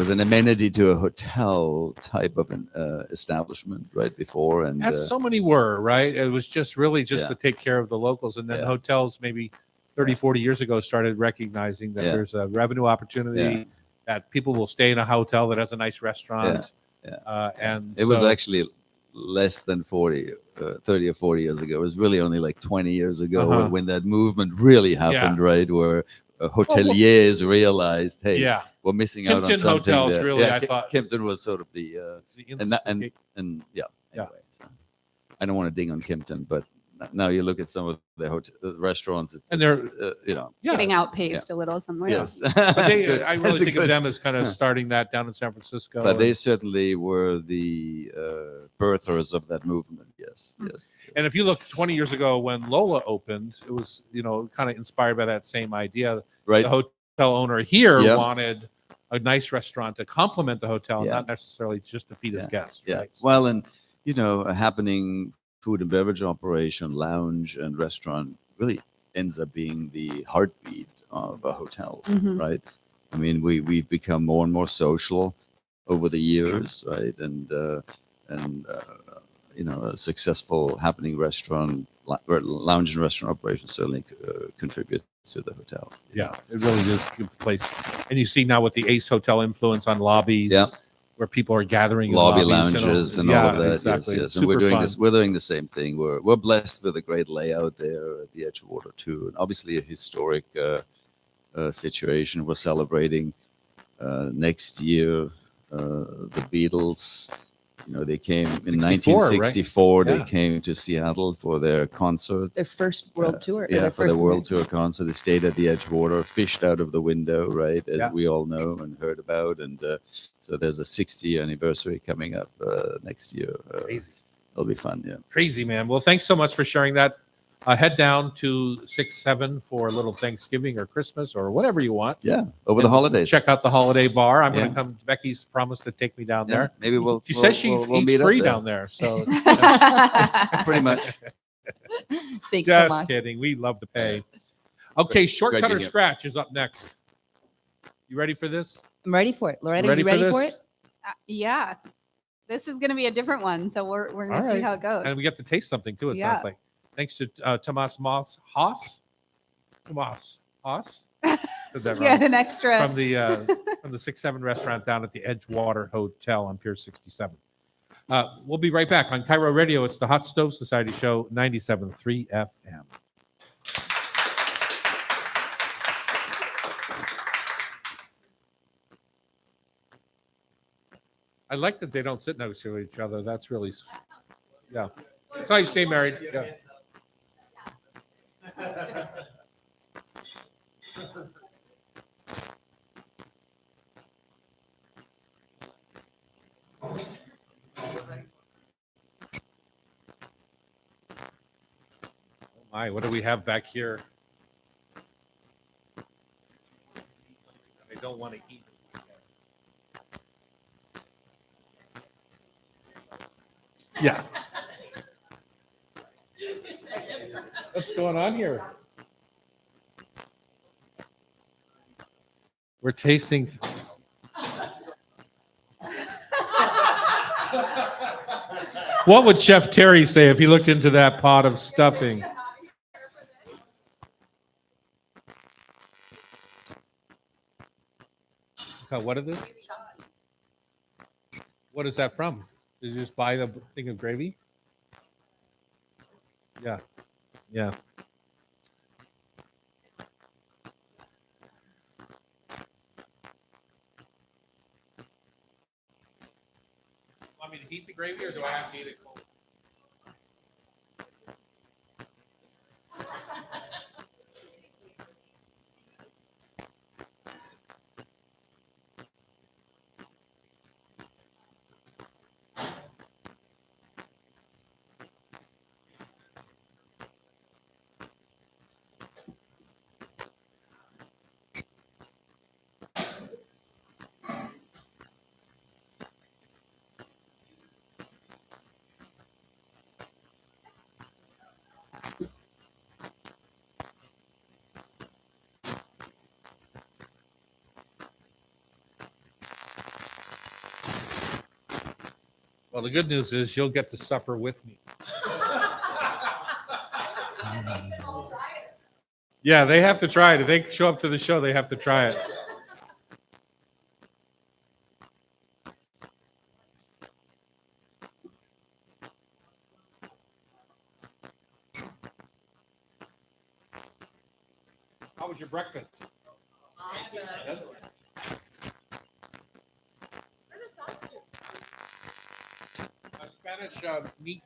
an amenity to a hotel type of an establishment right before, and As so many were, right? It was just really just Yeah. to take care of the locals. And then Yeah. hotels maybe 30, 40 years ago started recognizing that Yeah. there's a revenue opportunity, Yeah. that people will stay in a hotel that has a nice restaurant. Yeah. And it was so- actually less than 30 or 40 years ago. It was really only like 20 years ago Uh-huh. when that movement really happened, right? Where hoteliers realized, hey, yeah, we're missing out on Kimpton something. hotels there. really, Yeah, I thought- Kimpton was sort of the the and that, instigate- and yeah. Yeah. Anyway, so I don't want to ding on Kimpton, but now you look at some of the restaurants, And it's, they're- yeah. Getting outpaced a little somewhere. Yes, but Good. I really That's a think of good- them as kind of starting that down in San Francisco. But they and, certainly were the birthers of that movement. Yes, yes. and if you look 20 years ago when Lola opened, it was kind of inspired by that same idea. Right. The hotel owner here Yeah. wanted a nice restaurant to complement the hotel, Yeah. not necessarily just to feed his guests. Yeah. Right? Well, and a happening food and beverage operation, lounge and restaurant really ends up being the heartbeat of a hotel, Mhm. right? I mean, we've become more and more social over the years, right? And a successful happening restaurant, lounge and restaurant operation certainly contributes to the hotel. Yeah, it really is a good place. And you see now with the Ace Hotel influence on lobbies, Yeah. where people are gathering in Lobby lobbies lounges and yeah, all of that. Exactly. Yes, It's yes. And we're super doing fun. this. We're doing the same thing. We're blessed with a great layout there at the Edgewater too, and obviously a historic situation. We're celebrating next year the Beatles. They came in 1964. right? They Yeah. came to Seattle for their concert. Their first world tour. or Yeah, their for the first world tour concert. They stayed at the Edgewater, fished out of the window, right, as Yeah. we all know and heard about. And so there's a 60th anniversary coming up next year. Crazy. It'll be fun, yeah. Crazy, man. Well, thanks so much for sharing that. Head down to 6-7 for a little Thanksgiving or Christmas or whatever you want. Yeah, over the And holidays. Check out the holiday bar. I'm going Yeah. to come. Becky's promised to take me down Yeah, there. maybe we'll. She we'll- says she we'll eats meet up free there. down there. So Pretty much. Thanks, just Tomas. kidding. We love to pay. Okay, shortcut Great or to hear. scratch is up next. You ready for this? I'm ready for it. Loretta, Ready you for ready this? for it? Yeah. This is going to be a different one. So we're going All to see right. how it goes. And we get to taste something too. It Yeah. sounds like. Thanks to Tomas Haas. Tomas Haas. Said that You had wrong. an extra. From the 6-7 restaurant down at the Edgewater Hotel on Pier 67. We'll be right back on Cairo Radio. It's the Hot Stove Society Show, 97.3 FM. I like that they don't sit next to each other. That's really, yeah. That's how you stay married. Yeah. Oh my, what do we have back here? I don't want to eat. Yeah. What's going on here? We're tasting. What would Chef Terry say if he looked into that pot of stuffing? What is it? What is that from? Did you just buy the thing of gravy? Yeah. Yeah. Want me to heat the gravy or do I have to eat it cold? Well, the good news is you'll get to supper with me. Yeah, they have to try it. If they show up to the show, they have to try it. How was your breakfast? Yes? Spanish meat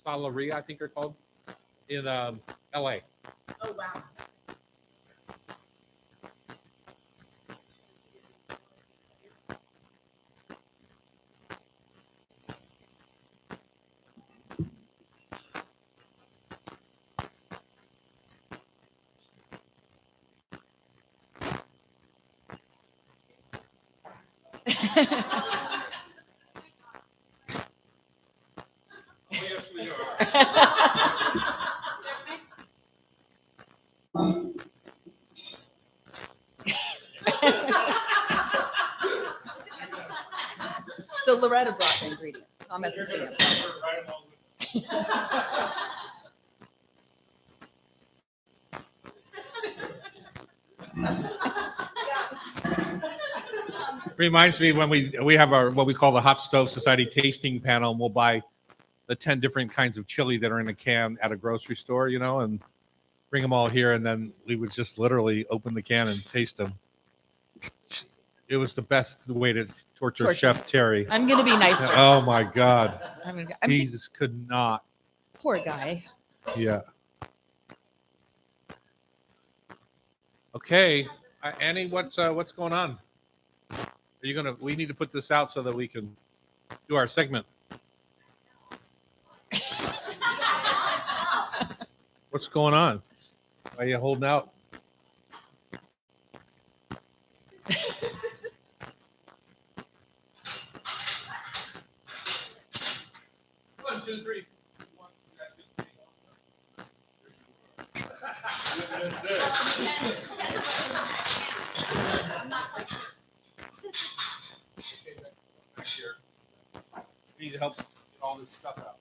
salaria, I think they're called, in L.A. Oh, wow. Oh, yes, we are. So Loretta brought the ingredients. Tom hasn't seen them. Reminds me when we have our what we call the Hot Stove Society tasting panel, and we'll buy the 10 different kinds of chili that are in a can at a grocery store, and bring them all here, and then we would just literally open the can and taste them. It was the best way to torture Chef Terry. I'm gonna be nicer. Oh my God, I'm he just could not. poor guy. Yeah. Okay, Annie, what's going on? Are you gonna? We need to put this out so that we can do our segment. What's going on? Why are you holding out? One, two, three. We need to help get all this stuff out.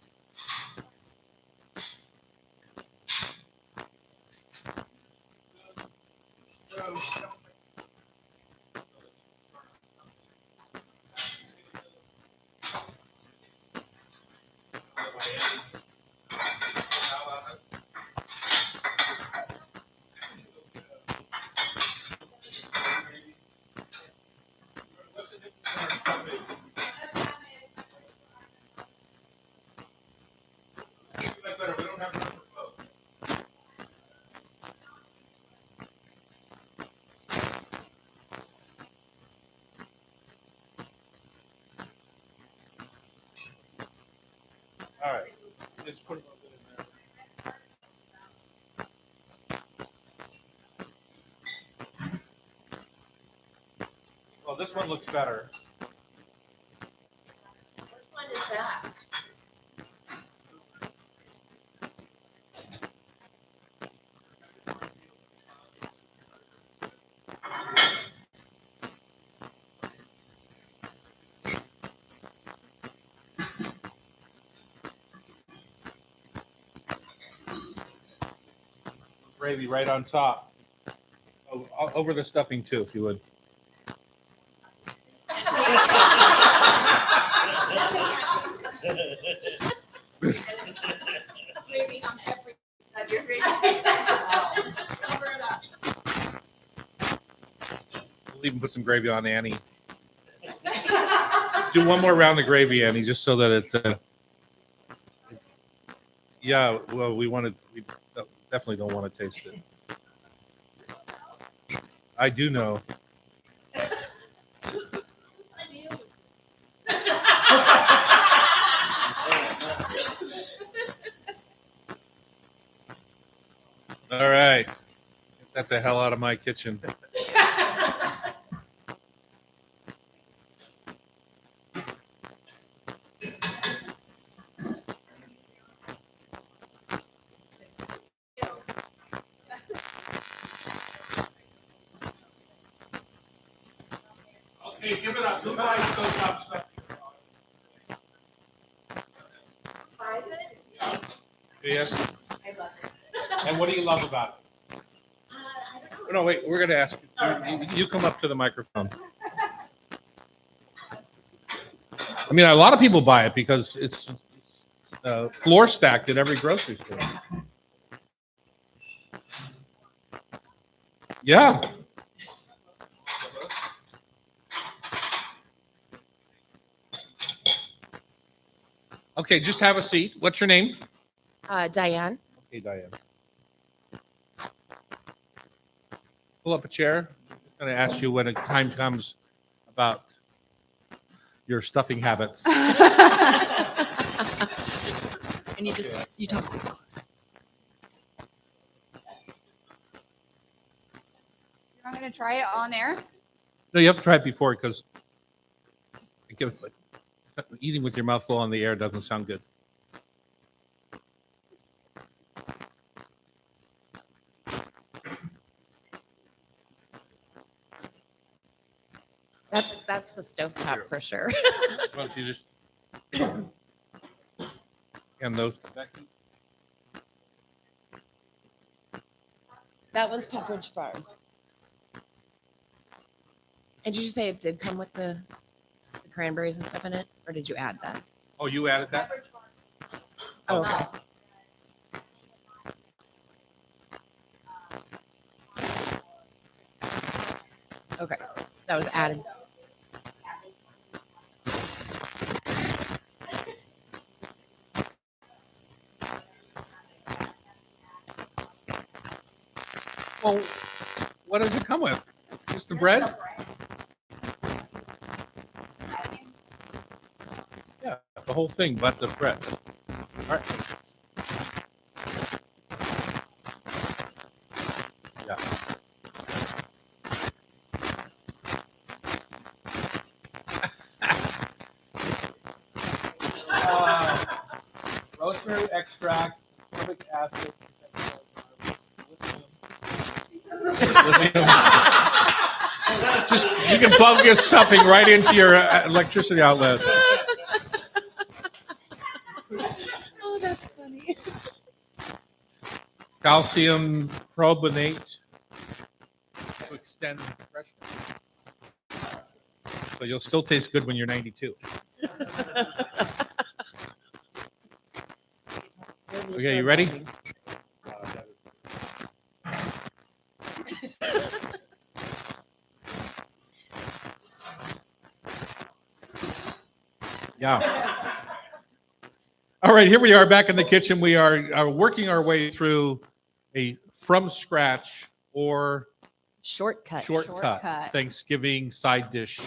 All right, just put a little bit in there. Well, this one looks better. Which one is that? Gravy right on top. Oh, over the stuffing too, if you would. Gravy on every. That's your great. Cover it up. We'll even put some gravy on Annie. Do one more round of gravy, Annie, just so that it. Yeah, well, we definitely don't want to taste it. I do know. All right. Get that the hell out of my kitchen. Okay, give it up. Goodbye, Stovetop stuff. Yes. I love it. And what do you love about it? I don't know. No, wait. We're going to ask you. You come up to the microphone. I mean, a lot of people buy it because it's floor stacked at every grocery store. Yeah. Okay, just have a seat. What's your name? Diane. Okay, Diane. Pull up a chair. I'm going to ask you when a time comes about your stuffing habits. And you talk. You're not going to try it on air? No, you have to try it before because eating with your mouth full on the air doesn't sound good. That's the stovetop for sure. Why don't you just and those? That one's Pepperidge Farm. And did you say it did come with the cranberries and stuff in it, or did you add that? Oh, you added that? Oh, okay. Okay, that was added. Well, what does it come with? Just the bread? Yeah, the whole thing, but the bread. All right. Yeah. Rosemary extract, citric acid. Just you can plug your stuffing right into your electricity outlet. Oh, that's funny. Calcium carbonate to extend freshness. So you'll still taste good when you're 92. Okay, you ready? Yeah. All right, here we are back in the kitchen. We are working our way through a from scratch or Shortcut. shortcut Shortcut. Thanksgiving side dish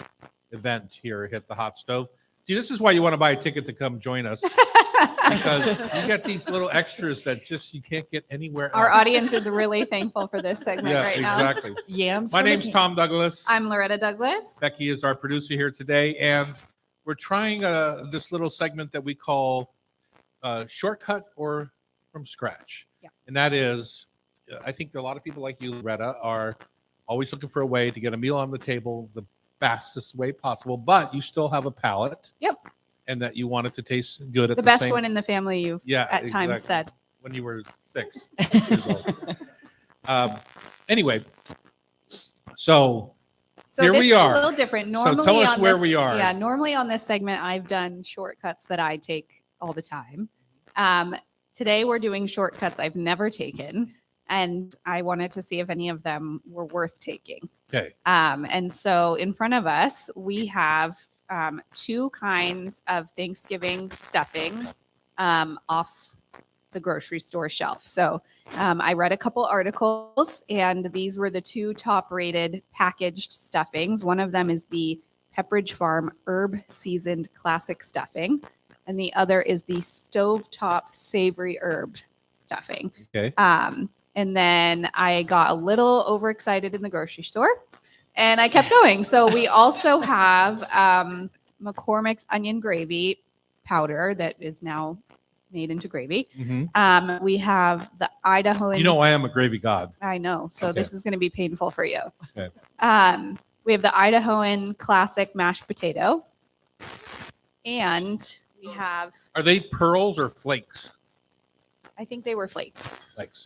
event here at the Hot Stove. See, this is why you want to buy a ticket to come join us because you get these little extras that just you can't get anywhere else. Our audience is really thankful for this segment Yeah, right now. exactly. Yams. My from the name's can. Tom Douglas. I'm Loretta Douglas. Becky is our producer here today, and we're trying this little segment that we call shortcut or from scratch. Yeah. And that is, I think that a lot of people like you, Loretta, are always looking for a way to get a meal on the table the fastest way possible, but you still have a palate. Yep. And that you want it to taste good at The the best same. one in the family you've Yeah, at times exactly. said. When you were 6 years old. Anyway, so here this we is are. a little different. So Normally tell us on where this, we are. Yeah, normally on this segment, I've done shortcuts that I take all the time. Today we're doing shortcuts I've never taken, and I wanted to see if any of them were worth taking. Okay. And so in front of us, we have two kinds of Thanksgiving stuffing off the grocery store shelf. So I read a couple articles, and these were the two top rated packaged stuffings. One of them is the Pepperidge Farm Herb Seasoned Classic Stuffing, and the other is the Stovetop Savory Herb Stuffing. Okay. And then I got a little overexcited in the grocery store, and I kept going. So we also have McCormick's onion gravy powder that is now made into gravy. Mhm. We have the Idaho. You know, I am a gravy god. I know. So Okay. this is going to be painful for you. Okay. We have the Idahoan classic mashed potato. And we have, Are they pearls or flakes? I think they were flakes. Thanks.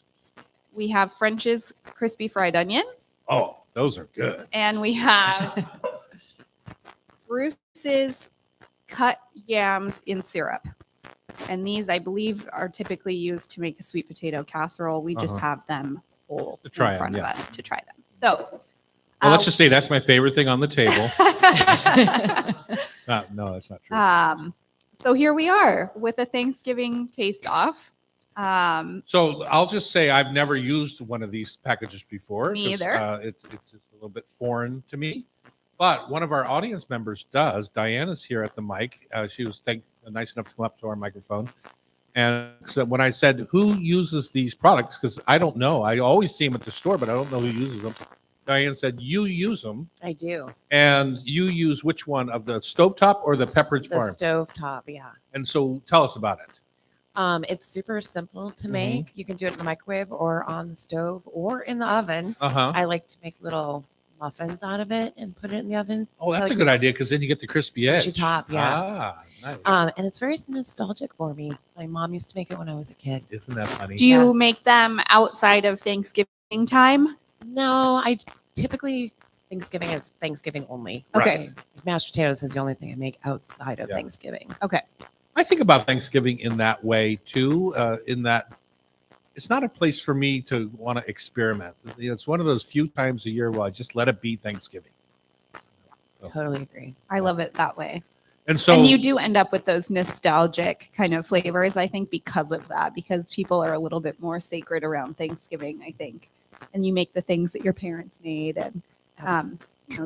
We have French's crispy fried onions, Oh, those are good. and we have Bruce's cut yams in syrup. And these, I believe, are typically used to make a sweet potato casserole. We just have them whole To try in front 'em, of yeah. us to try them. So, Well, let's just say that's my favorite thing on the table. No, that's not true. so here we are with a Thanksgiving taste off. So I'll just say I've never used one of these packages before. Me 'cause, either. It's just a little bit foreign to me. But one of our audience members does. Diana's here at the mic. She was nice enough to come up to our microphone. And so when I said, who uses these products? Because I don't know. I always see them at the store, but I don't know who uses them. Diane said, you use them. I do. And you use which one, of the stovetop or the Pepperidge The Farm? stove top, yeah. And so tell us about it. It's super simple to Mhm. make. You can do it in the microwave or on the stove or in the oven. Uh-huh. I like to make little muffins out of it and put it in the oven. Oh, that's like a good idea, because then you get the crispy edge. top, yeah. Ah, nice. And it's very nostalgic for me. My mom used to make it when I was a kid. Isn't that funny? Do you make them outside of Thanksgiving time? No, I typically Thanksgiving is Thanksgiving only. Okay. Mashed potatoes is the only thing I make outside of Yeah. Thanksgiving. I think about Thanksgiving in that way too, in that it's not a place for me to want to experiment. It's one of those few times a year where I just let it be Thanksgiving. Totally agree. I love it that way. And so, And you do end up with those nostalgic kind of flavors, I think, because of that, because people are a little bit more sacred around Thanksgiving, I think. And you make the things that your parents made. And,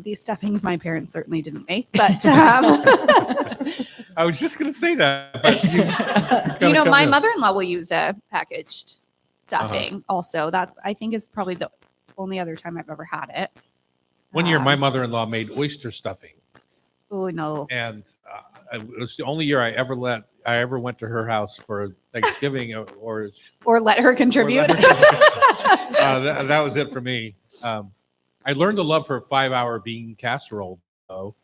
these stuffings my parents certainly didn't make, but, I was just going to say that. But my mother-in-law will use a packaged stuffing also. That I think is probably the only other time I've ever had it. One year, my mother-in-law made oyster stuffing. Oh, no. And it was the only year I ever went to her house for Thanksgiving or Or let her contribute. that was it for me. I learned to love her 5-hour bean casserole, though,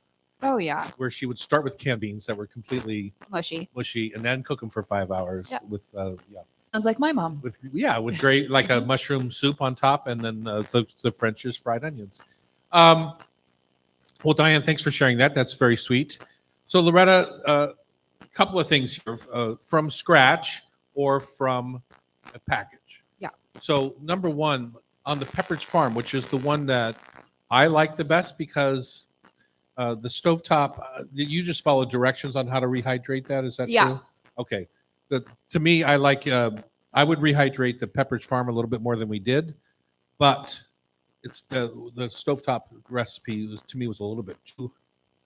Oh, yeah. where she would start with canned beans that were completely Mushy. mushy and then cook them for 5 hours Yeah. with Sounds like my mom. with great like a mushroom soup on top, and then the French's fried onions. Well, Diane, thanks for sharing that. That's very sweet. So, Loretta, a couple of things here from scratch or from a package. Yeah. So, number one, on the Pepperidge Farm, which is the one that I like the best because the stovetop, you just follow directions on how to rehydrate that. Is that Yeah. true? Okay. To me, I like, I would rehydrate the Pepperidge Farm a little bit more than we did, but it's the stovetop recipe to me was a little bit too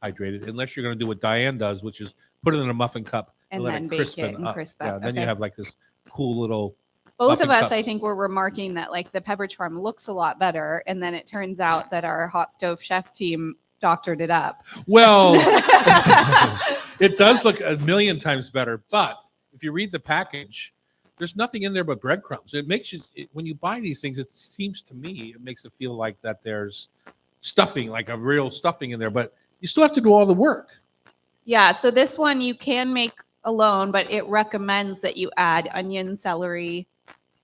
hydrated, unless you're going to do what Diane does, which is put it in a muffin cup And let then it bake crispen it and up. crisp Yeah, up. then you Okay. have like this cool little. Both muffin of us, cup. I think, were remarking that like the Pepperidge Farm looks a lot better, and then it turns out that our hot stove chef team doctored it up. Well, it does look a million times better, but if you read the package, there's nothing in there but breadcrumbs. It makes you, when you buy these things, it seems to me, it makes it feel like that there's stuffing, like a real stuffing in there, but you still have to do all the work. Yeah, so this one you can make alone, but it recommends that you add onion, celery,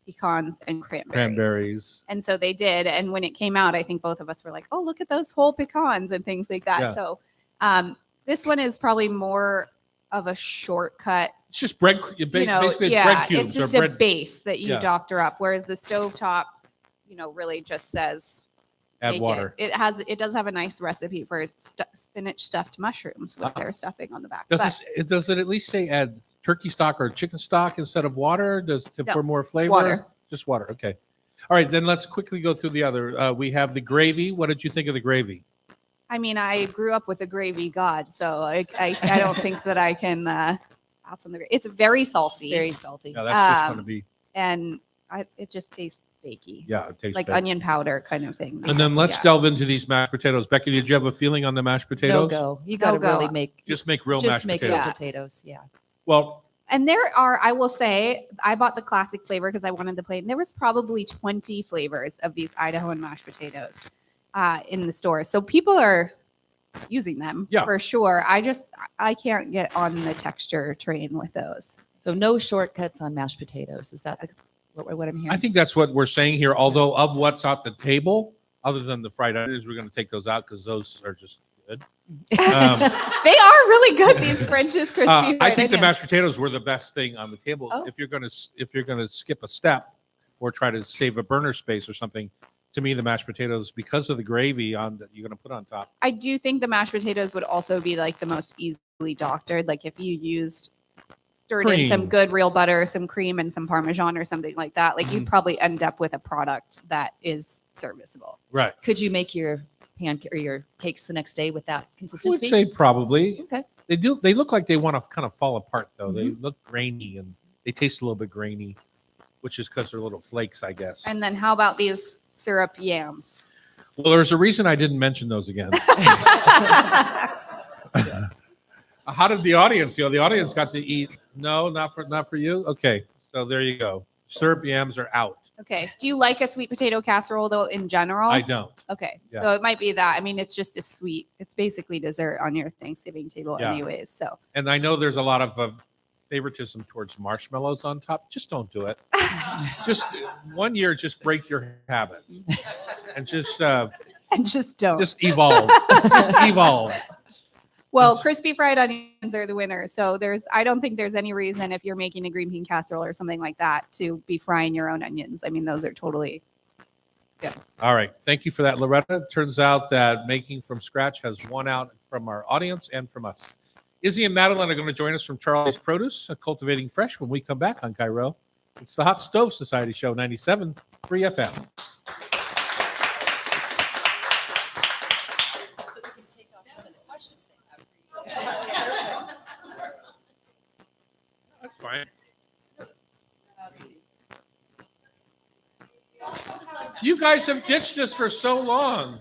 pecans, and cranberries. And so they did. And when it came out, I think both of us were like, oh, look at those whole pecans and things like that. Yeah. So this one is probably more of a shortcut. It's just bread. Basically, it's bread cubes it's just or a bread. base that you Yeah. doctor up. Whereas the stovetop, really just says Add make water. It does have a nice recipe for spinach stuffed mushrooms with their stuffing on the back. Does it at least say add turkey stock or chicken stock instead of water? No, For more flavor? water. Just water. Okay. All right, then let's quickly go through the other. We have the gravy. What did you think of the gravy? I mean, I grew up with a gravy god, so I don't think that I can pass on the. It's very salty, Very salty. Yeah, that's just going to be. and it just tastes bakey, Yeah, it tastes like good. onion powder kind of thing. And then let's Yeah. delve into these mashed potatoes. Becky, did you have a feeling on the mashed potatoes? No go. You got to No-go. really make Just make real just mashed make potatoes. real potatoes. Yeah. Well, And there are, I will say, I bought the classic flavor because I wanted the plain. There was probably 20 flavors of these Idahoan mashed potatoes in the store. So people are using them Yeah. for sure. I can't get on the texture train with those. So no shortcuts on mashed potatoes. Is that what I'm hearing? I think that's what we're saying here. Although of what's at the table, other than the fried onions, we're going to take those out because those are just good. They are really good. These French's crispy. I fried think the onions. mashed potatoes were the best thing on the table. Oh. If you're gonna skip a step or try to save a burner space or something, to me the mashed potatoes, because of the gravy on that you're gonna put on top. I do think the mashed potatoes would also be like the most easily doctored. Like if you stirred in some Cream. good real butter, some cream, and some Parmesan or something like that, like you'd probably end up with a product that is serviceable. Right. Could you make your pancake or your cakes the next day with that I would consistency? say probably. Okay. They do. They look like they want to kind of fall apart though. They look grainy and they taste a little bit grainy, which is because they're little flakes, I guess. And then how about these syrup yams? Well, there's a reason I didn't mention those again. How did the audience feel? The audience got to eat. No, not for you. Okay, so there you go. Syrup yams are out. Okay. Do you like a sweet potato casserole though in general? I don't. Okay. Yeah. So it might be that. I mean, it's just a sweet. It's basically dessert on your Thanksgiving table, Yeah. anyways. So And I know there's a lot of favoritism towards marshmallows on top. Just don't do it. Just one year, just break your habit and just and just don't. just evolve. Just evolve. Well, crispy fried onions are the winner. So I don't think there's any reason if you're making a green bean casserole or something like that to be frying your own onions. I mean, those are totally good. All right. Thank you for that, Loretta. It turns out that making from scratch has won out from our audience and from us. Izzy and Madeline are going to join us from Charlie's Produce, Cultivating Fresh, when we come back on Cairo. It's the Hot Stove Society Show, 97.3 FM. That's fine. You guys have ditched us for so long.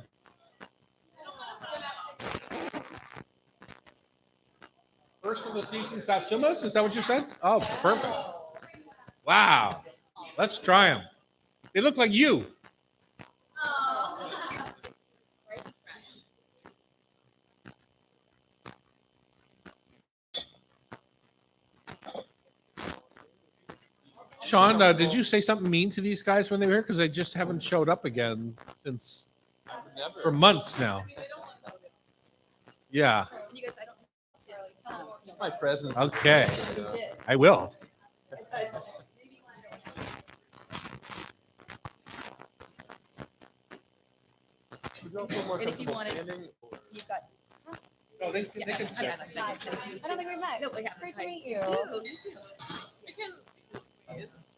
First of the season Satsumas? Is that what you said? Oh, perfect. Wow. Let's try them. They look like you. Sean, did you say something mean to these guys when they were here? Because they just haven't showed up again since for months now. Yeah. My presence. Okay. I will. And if you wanted, you've got. No, they can sit. I don't think we met. No, yeah, Great to hi. meet you.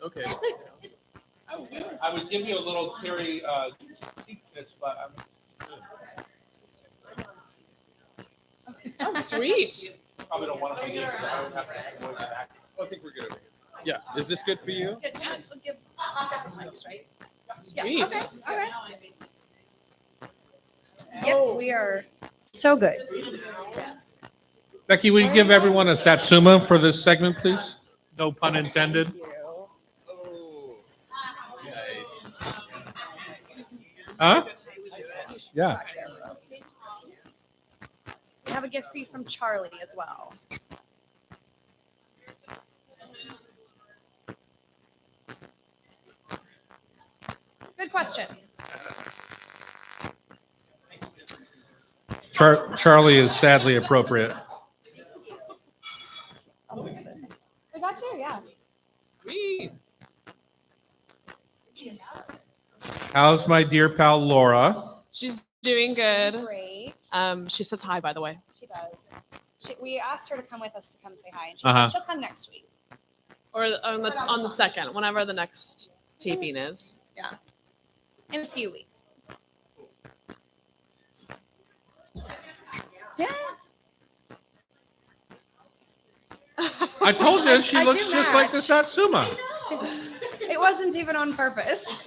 Okay. I would give you a little Terry this, but Oh, sweet. probably don't want to forget because I don't have to avoid that. I think we're good over here. Yeah. Is this good for you? Good. We'll give separate mics, right? Yeah, Sweet. okay, all right. Yes, we are so good. Becky, will you give everyone a Satsuma for this segment, please? No pun intended. Oh. Nice. Huh? Yeah. We have a gift for you from Charlie as well. Good question. Charlie is sadly appropriate. We got you, yeah. Sweet. How's my dear pal Laura? She's doing good. Great. She says hi, by the way. She does. We asked her to come with us to come say hi, and she Uh-huh. said she'll come next week. Or on the second, whenever the next taping is. In a few weeks. Yeah. I told you she I looks do just like the match. Satsuma. It wasn't even on purpose.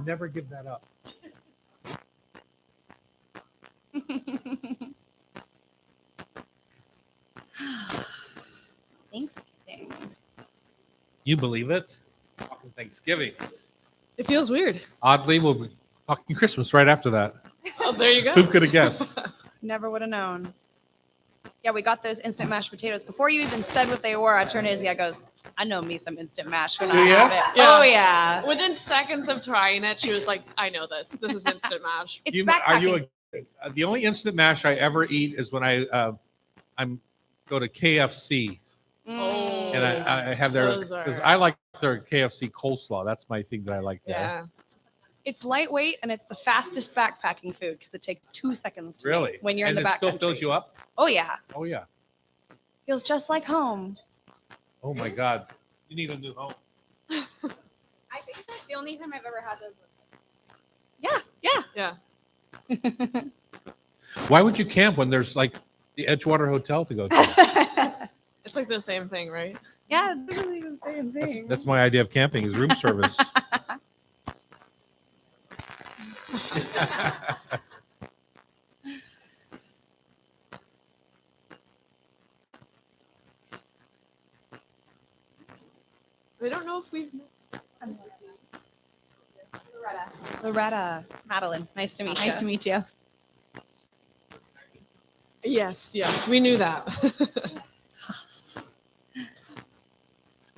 Never give that up. Thanksgiving. You believe it? Talking Thanksgiving. It feels weird. Oddly, we'll be talking Christmas right after that. Oh, there you go. Who could have guessed? Never would have known. Yeah, we got those instant mashed potatoes. Before you even said what they were, Izzy goes, I know me some instant mash when I Do ya? have it. Yeah. Oh, yeah. Within seconds of trying it, she was like, I know this. This is instant mash. It's Are you backpacking. the only instant mash I ever eat is when I'm go to KFC Oh. and I have their Those are- because I like their KFC coleslaw. That's my thing that I like there. Yeah. It's lightweight and it's the fastest backpacking food because it takes 2 seconds to Really? make when you're and in the it backcountry. still fills you up. Oh, yeah. Oh yeah. Feels just like home. Oh my God. You need a new home. I think that's the only time I've ever had those. Yeah. Yeah. Why would you camp when there's like the Edgewater Hotel to go to? It's like the same thing, right? Yeah, it's literally the same That's, thing. that's my idea of camping is room service. I don't know if we've. Loretta, Madeline, nice to meet you. Nice to meet you. Yes, we knew that.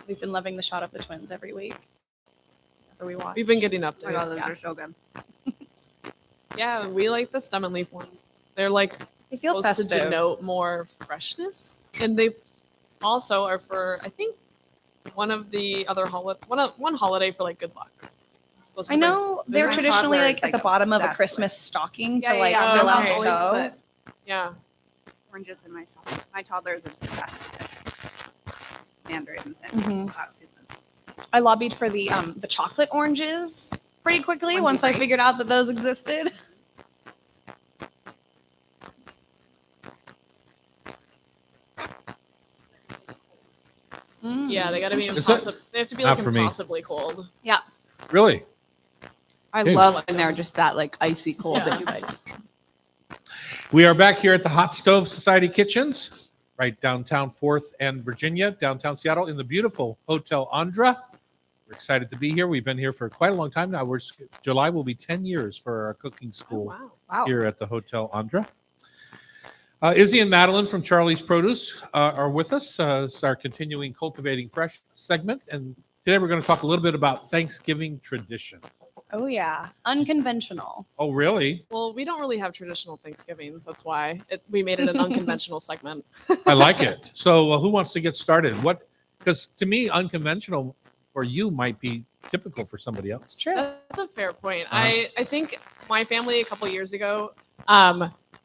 We've been loving the shot of the twins every week. After we watch. We've been getting up Oh my God, to those it. are so good. Yeah, we like the stem and leaf ones. They're like They feel supposed to festive. denote more freshness, and they also are for I think one of the other one holiday for like good luck. Supposed to I know They're they're my traditionally toddler like is, at the like, bottom of a obsessed Christmas stocking Yeah, to like yeah, fill out okay. the toe. Always put yeah. oranges in my stuff. My toddler is obsessed with mandarins and Mhm. Atsumas. I lobbied for the chocolate oranges pretty quickly Onesie once I break. figured out that those existed. Yeah, they got to be Is it- impossible. They have to be Not like for me. impossibly cold. Really? I Dude. love when they're just that like icy cold Yeah. that you like. We are back here at the Hot Stove Society Kitchens, right downtown 4th and Virginia, downtown Seattle, in the beautiful Hotel Andra. We're excited to be here. We've been here for quite a long time now. July will be 10 years for our cooking Oh, school wow. Wow. here at the Hotel Andra. Izzy and Madeline from Charlie's Produce are with us. It's our continuing Cultivating Fresh segment. And today we're going to talk a little bit about Thanksgiving tradition. Oh yeah, unconventional. Oh, really? Well, we don't really have traditional Thanksgivings. That's why we made it an unconventional segment. I like it. So who wants to get started? Because to me, unconventional for you might be typical for somebody else. True. That's a fair point. Uh-huh. I think my family a couple years ago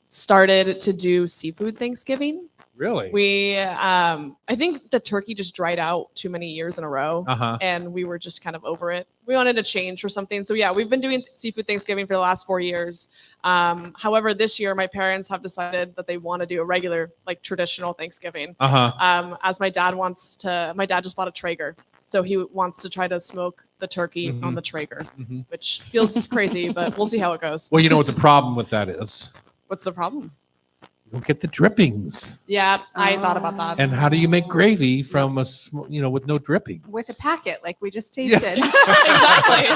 started to do seafood Thanksgiving. Really? We I think the turkey just dried out too many years in a row. Uh-huh. And we were just kind of over it. We wanted to change for something. So yeah, we've been doing seafood Thanksgiving for the last 4 years. However, this year my parents have decided that they want to do a regular, like traditional Thanksgiving. Uh-huh. As my dad just bought a Traeger. So he wants to try to smoke the turkey Mhm. on the Traeger, Mhm. which feels crazy, but we'll see how it goes. Well, you know what the problem with that is? What's the problem? You'll get the drippings. Yeah, I thought about that. And how do you make gravy from with no dripping? With a packet like we just Yeah. tasted. Exactly.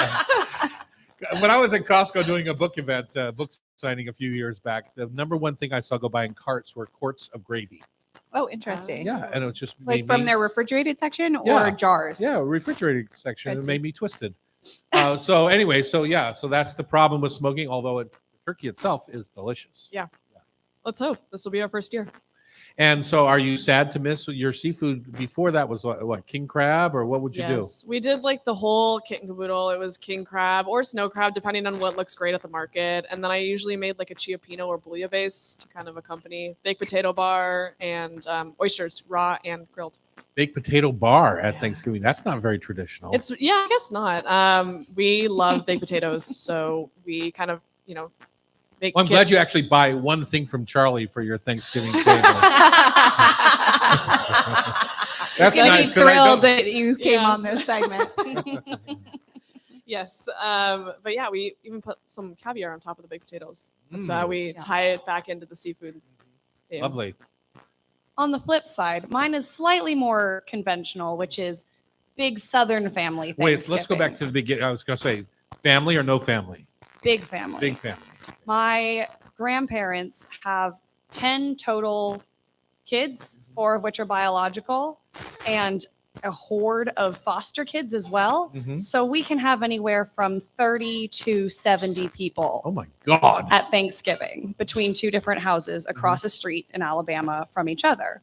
When I was at Costco doing a book event, book signing a few years back, the number one thing I saw go by in carts were quarts of gravy. Oh, interesting. Yeah, and it was just Like made from me- their refrigerated section or Yeah. jars? Yeah, refrigerated section. I It see. made me twisted. So anyway, so that's the problem with smoking. Although the turkey itself is delicious. Yeah. Let's hope this will be our first year. And so, are you sad to miss your seafood? Before that was what king crab, or what would you do? We did like the whole kit and caboodle. It was king crab or snow crab, depending on what looks great at the market. And then I usually made like a chiapino or bouillabaisse to kind of accompany baked potato bar and oysters, raw and grilled. Baked potato bar at Yeah. Thanksgiving. That's not very traditional. I guess not. We love baked potatoes, so we kind of make. Well, I'm glad you actually buy one thing from Charlie for your Thanksgiving table. That's He's gonna nice be 'cause I thrilled don't- that you came on Yes. this segment. Yes, but yeah, we even put some caviar on top of the baked potatoes. That's how we Yeah. tie it back into the seafood. theme. Lovely. On the flip side, mine is slightly more conventional, which is big Southern family. Wait, let's go back Thanksgiving. to the beginning. I was going to say, family or no family? big family. Big family. My grandparents have 10 total kids, 4 of which are biological, and a horde of foster kids as well. Mhm. So we can have anywhere from 30 to 70 people Oh my God. at Thanksgiving between 2 different houses across a street in Alabama from each other.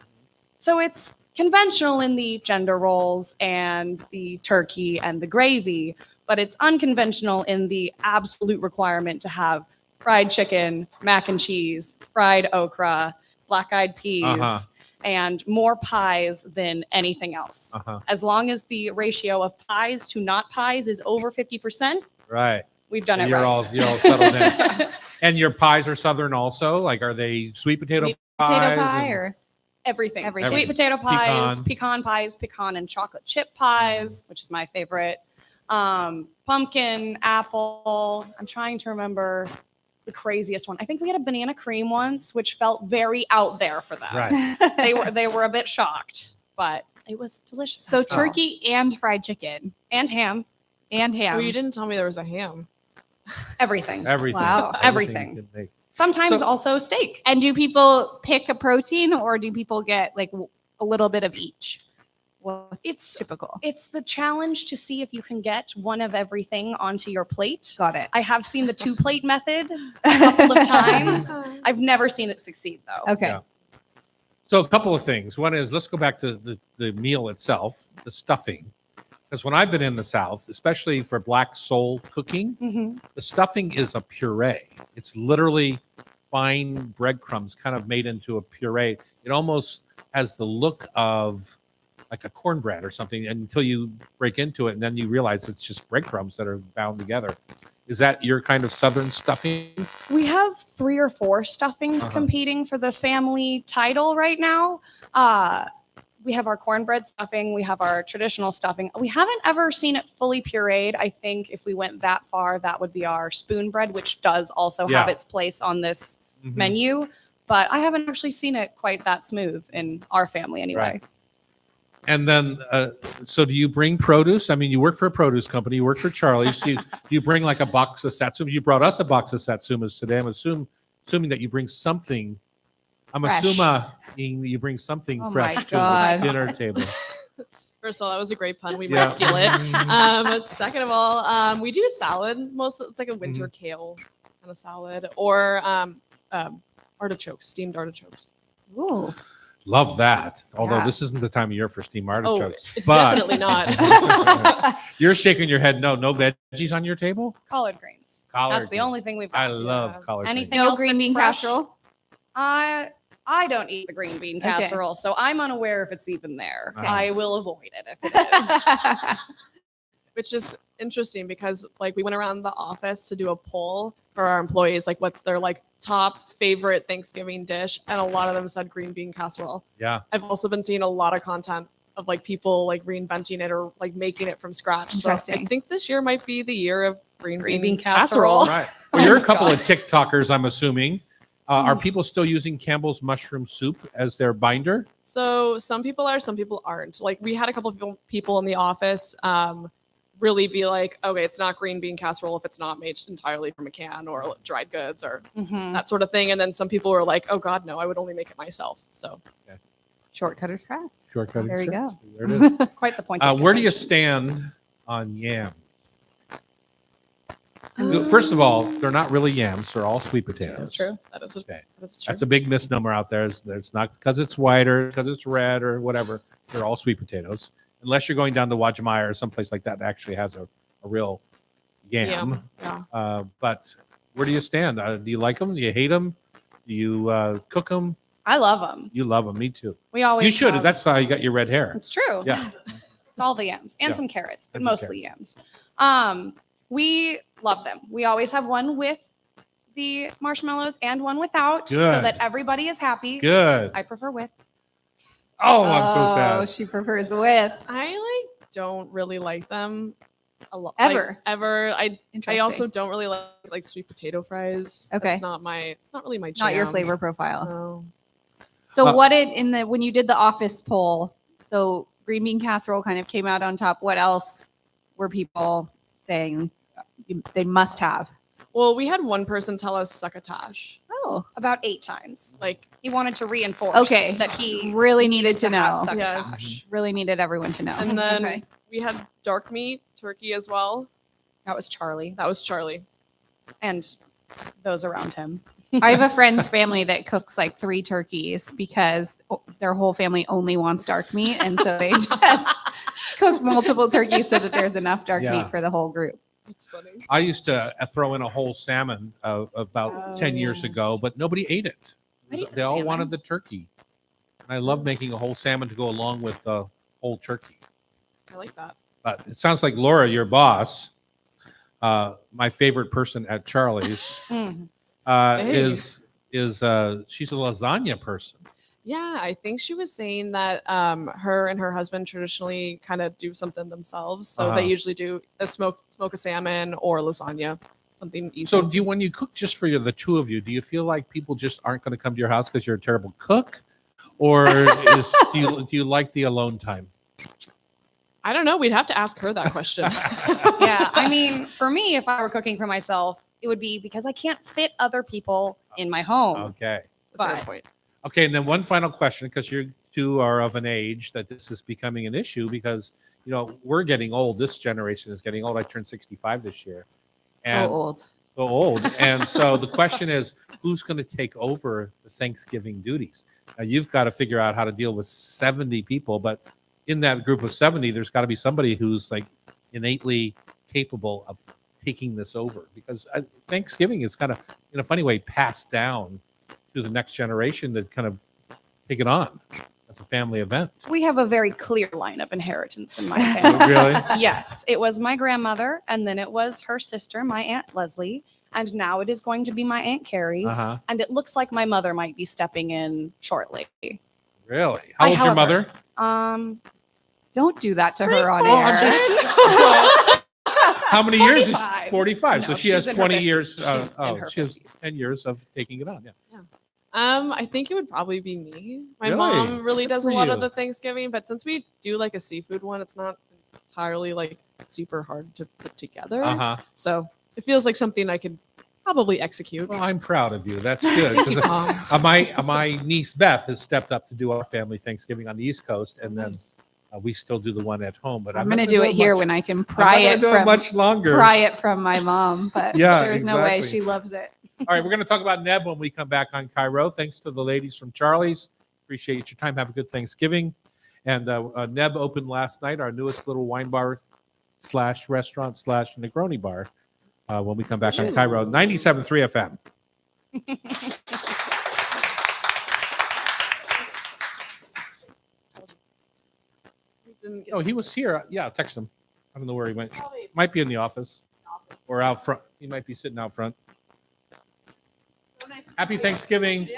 So it's conventional in the gender roles and the turkey and the gravy, but it's unconventional in the absolute requirement to have fried chicken, mac and cheese, fried okra, black-eyed peas, Uh-huh. and more pies than anything else. Uh-huh. As long as the ratio of pies to not pies is over 50%, Right. we've done it You're right. all settled in. And your pies are Southern also? Like, are they sweet potato Sweet pies? potato pie and- or Everything. Everything. Sweet potato pies, Pecan. pecan and chocolate chip pies, which is my favorite. Pumpkin, apple. I'm trying to remember the craziest one. I think we had a banana cream once, which felt very out there for them. Right. They were a bit shocked, but it was delicious. So turkey and fried chicken and ham, and ham. Oh, you didn't tell me there was a ham. everything. Everything. Wow. Everything. you can make. Sometimes So- also steak. And do people pick a protein or do people get like a little bit of each? Well, It's typical. it's the challenge to see if you can get one of everything onto your plate. Got it. I have seen the 2-plate method a couple of times. I've never seen it succeed though. Okay. Yeah. So a couple of things. One is, let's go back to the meal itself, the stuffing. Because when I've been in the South, especially for black soul cooking, Mhm. the stuffing is a puree. It's literally fine breadcrumbs kind of made into a puree. It almost has the look of like a cornbread or something until you break into it, and then you realize it's just breadcrumbs that are bound together. Is that your kind of Southern stuffing? We have 3 or 4 stuffings Uh-huh. competing for the family title right now. We have our cornbread stuffing. We have our traditional stuffing. We haven't ever seen it fully pureed. I think if we went that far, that would be our spoon bread, which does also have Yeah. its place on this Mhm. menu. But I haven't actually seen it quite that smooth in our family anyway. Right. And then, so do you bring produce? I mean, you work for a produce company. You work for Charlie's. Do you bring like a box of satsuma? You brought us a box of satsumas today. I'm assuming that you bring something. I'm Fresh. assuming you bring something Oh fresh my to God. the dinner table. First of all, that was a great pun. We Yeah. might steal it. Second of all, we do salad. It's like a winter kale kind of salad, or artichokes, steamed artichokes. Ooh. Love that. Although Yeah. this isn't the time of year for steamed Oh, artichokes. it's but definitely not. you're shaking your head. No veggies on your table? Collard greens. Collard That's the greens. only thing we've got. I love Yeah. collard greens. Anything No else green that's bean fresh? casserole? I don't eat the green bean Okay. casserole, so I'm unaware if it's even there. Okay. I will avoid it if it is. Which is interesting because like we went around the office to do a poll for our employees, like what's their like top favorite Thanksgiving dish, and a lot of them said green bean casserole. Yeah. I've also been seeing a lot of content of like people like reinventing it or like making it from scratch. So I Interesting. think this year might be the year of green Green bean bean casserole. casserole. Right. Well, you're a couple God. of TikTokers, I'm assuming. Are people still using Campbell's mushroom soup as their binder? So some people are, some people aren't. Like we had a couple of people in the office really be like, okay, it's not green bean casserole if it's not made entirely from a can or dried goods or Mhm. that sort of thing. And then some people were like, oh God, no, I would only make it myself. So Shortcut or scratch? Shortcut. There you go. There it is. Quite the point. of Where do you contention. stand on yams? First of all, they're not really yams. They're all sweet potatoes. That's true. that is, Okay. that's true. That's a big misnomer out there. It's not because it's white or because it's red or whatever. They're all sweet potatoes. Unless you're going down to Wajimaya or someplace like that actually has a real yam. Yeah. But where do you stand? Do you like them? Do you hate them? Do you cook them? I love them. You love them. Me too. We always. You should. have- That's how you got your red hair. It's true. Yeah. It's all the yams and Yeah. some carrots, but And some mostly yams. We love them. We always have one with the marshmallows and one without, so Good. that everybody is happy. Good. I prefer with. Oh, I'm so sad. She prefers with. I like don't really like them a lot. Ever? Ever. I Interesting. also don't really like sweet potato fries. Okay. It's not really my jam. Not your flavor profile. No. So Uh, what when you did the office poll, so green bean casserole kind of came out on top. What else were people saying they must have? Well, we had one person tell us succotash Oh, About 8 times. like He wanted to reinforce Okay. that he Really needed to have know. succotash. Yes. Really needed everyone to know. And then Okay. we had dark meat turkey as well. That was Charlie That was Charlie. and those around him. I have a friend's family that cooks like 3 turkeys because their whole family only wants dark meat. And so they just cook multiple turkeys so that there's enough dark Yeah. meat for the whole group. It's funny. I used to throw in a whole salmon about Oh, 10 years ago, yes. but nobody ate it. I'd eat the They all salmon. wanted the turkey. And I love making a whole salmon to go along with the whole turkey. I like that. But it sounds like Laura, your boss, my favorite person at Charlie's, Mm. is she's a lasagna person. Yeah, I think she was saying that her and her husband traditionally kind of do something themselves. So Uh-huh. they usually do a smoke a salmon or lasagna, something easy. So when you cook just for the two of you, do you feel like people just aren't going to come to your house because you're a terrible cook? Or do you like the alone time? I don't know. We'd have to ask her that question. Yeah, I mean, for me, if I were cooking for myself, it would be because I can't fit other people in my home. Okay. Fair But- point. Okay, and then one final question, because you two are of an age that this is becoming an issue because, we're getting old. This generation is getting old. I turned 65 this year. And So old. So old. And so the question is, who's going to take over the Thanksgiving duties? Now, you've got to figure out how to deal with 70 people, but in that group of 70, there's got to be somebody who's like innately capable of taking this over because Thanksgiving is kind of, in a funny way, passed down to the next generation to kind of take it on as a family event. We have a very clear line of inheritance in my family. Really? Yes, it was my grandmother, and then it was her sister, my Aunt Leslie, and now it is going to be my Aunt Carrie. Uh-huh. And it looks like my mother might be stepping in shortly. Really? How old's your mother? Don't do that to her on Well, air. I'm How many years is 45. 45? So No, she has she's in her 20 50s. years. She's in her She has 50s. 10 years of taking it on. Yeah. I think it would probably be me. My Really? mom really Good does for a lot you. of the Thanksgiving, but since we do like a seafood one, it's not entirely like super hard to put together. Uh-huh. So it feels like something I could probably execute. Well, I'm proud of you. That's good. Thank you, 'Cause, Tom. my niece Beth has stepped up to do our family Thanksgiving on the East Coast, and then Nice. we still do the one at home. But I'm not going to do it here much- when I can I'm pry not gonna it do from much longer. pry it from my mom, but Yeah, there's no way exactly. she loves it. All right, we're going to talk about Neb when we come back on Cairo. Thanks to the ladies from Charlie's. Appreciate your time. Have a good Thanksgiving. And Neb opened last night, our newest little wine bar / restaurant / Negroni bar. When we come back on Cairo, 97.3 FM. Oh, he was here. Yeah, I'll text him. I don't know where he went. Might be in the office or out front. He might be sitting out front. Happy Thanksgiving.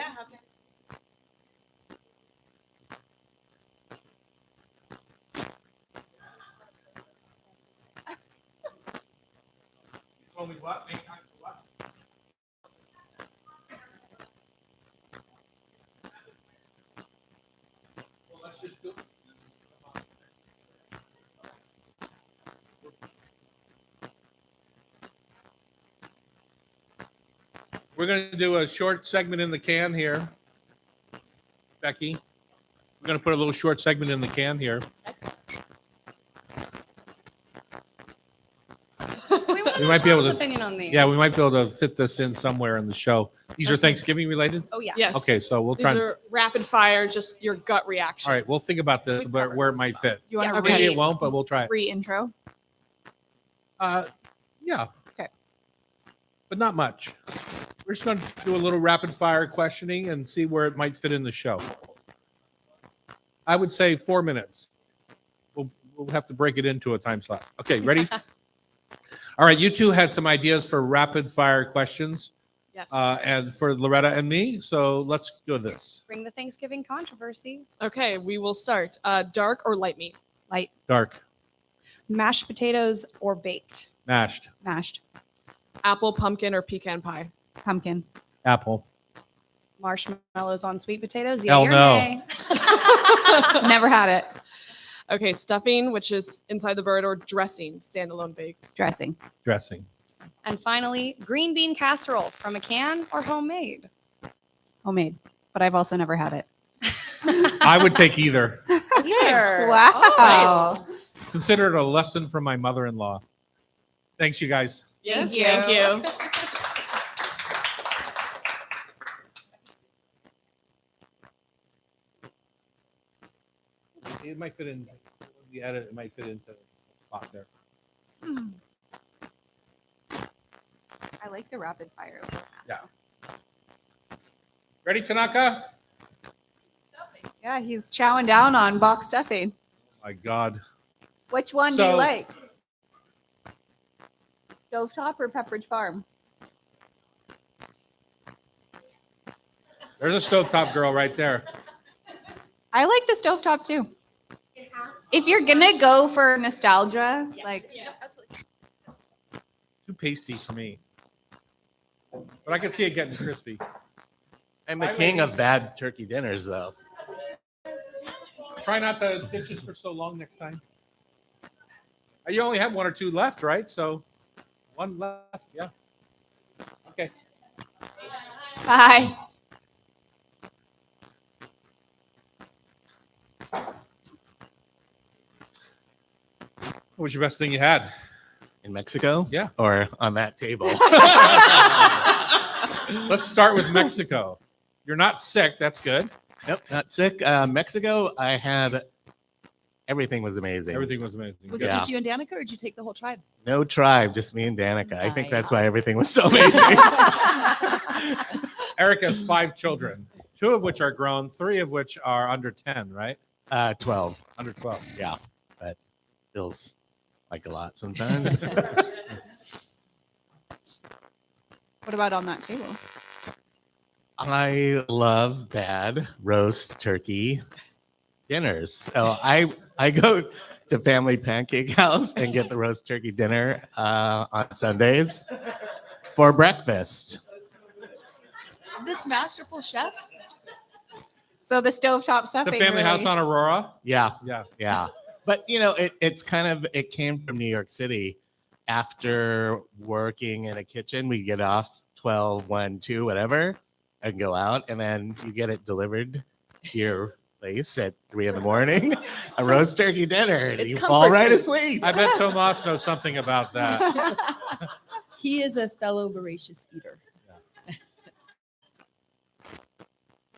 We're going to do a short segment in the can here. Becky, we're going to put a little short segment in the can here. We might be able to- opinion on these. Yeah, we might be able to fit this in somewhere in the show. These are Thanksgiving related? Oh yeah. Yes. Okay, so we'll These try. are rapid fire, just your gut reaction. All right, we'll think about this, We've but covered where it this might stuff. fit. You want Yeah, to Maybe read it won't, but we'll try it. re-intro? Yeah. Okay. But not much. We're just going to do a little rapid fire questioning and see where it might fit in the show. I would say 4 minutes. We'll have to break it into a time slot. Okay, ready? All right, you two had some ideas for rapid fire questions, Yes. and for Loretta and me. So let's do this. Bring the Thanksgiving controversy. Okay, we will start. Dark or light meat? Light, Dark, Mashed potatoes or baked. mashed, mashed, Apple, pumpkin, or pecan pie? pumpkin, apple, Marshmallows on sweet potatoes. Hell or no. nay? never had it. Okay, stuffing, which is inside the bird, or dressing, standalone baked? Dressing, dressing, And finally, green bean casserole from a can or homemade. homemade, but I've also never had it. I would take either. Here. Wow. Oh, nice. Consider it a lesson from my mother-in-law. Thanks, you guys. Yes, Thank thank you. you. It might fit in. The edit. It might fit into the spot there. I like the rapid fire. Ready, Tanaka? Yeah, he's chowing down on box stuffing. My God. Which one do So- you like? Stovetop or Pepperidge Farm? There's a stovetop girl right there. I like the stovetop too. If you're gonna go for nostalgia, like Too pasty for me. But I can see it getting crispy. I'm the king of bad turkey dinners, though. Try not to ditch us for so long next time. You only have one or two left, right? So one left, yeah. Okay. bye. What was your best thing you had? In Mexico? Yeah. Or on that table? Let's start with Mexico. You're not sick. That's good. Nope, not sick. Mexico, I had everything was amazing. Everything was amazing. Was Good. it Yeah. just you and Danica, or did you take the whole tribe? No tribe, just me and Danica. I think that's Nice. why everything was so amazing. Eric has 5 children, 2 of which are grown, 3 of which are under 10, right? 12. Under 12. Yeah, but feels like a lot sometimes. What about on that table? I love bad roast turkey dinners. So I go to Family Pancake House and get the roast turkey dinner on Sundays for breakfast. This masterful chef. So the stovetop The stuffing. family house on Aurora. Yeah, Yeah. yeah. But it's kind of, it came from New York City. After working in a kitchen, we get off 12, 1, 2, whatever, and go out, and then you get it delivered to your place at 3 a.m. A roast turkey dinner, and It's you comfort fall right food. asleep. I bet Tomas knows something about that. He is a fellow voracious eater.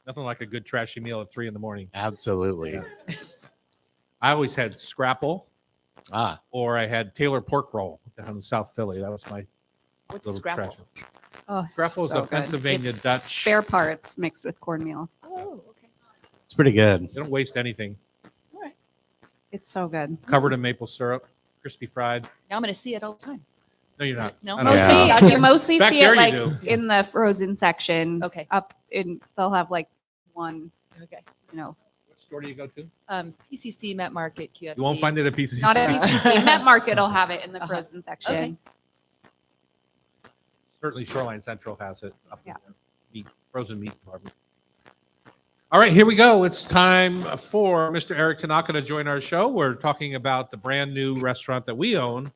Nothing like a good trashy meal at 3 a.m. Absolutely. Yeah. I always had scrapple, or I had Taylor pork roll down in South Philly. That was my What's little scrapple? trash. Oh, Scrapple is so a good. Pennsylvania It's Dutch. spare parts mixed with cornmeal. Oh, okay. It's pretty good. They don't waste anything. All right. It's so good. Covered in maple syrup, crispy fried. Now I'm going to see it all the time. No, you're not. No? I don't Mostly, know. Yeah. you mostly Back see there it you like do. in the frozen section. Okay. Up in, they'll have like one, Okay. What store do you go to? PCC, Met Market, QFC. You won't find it at PCC. not at PCC. Met Market will have it in the Uh-huh. frozen section. Okay. Certainly, Shoreline Central has it. Up in Yeah. the meat, frozen meat department. All right, here we go. It's time for Mr. Eric Tanaka to join our show. We're talking about the brand new restaurant that we own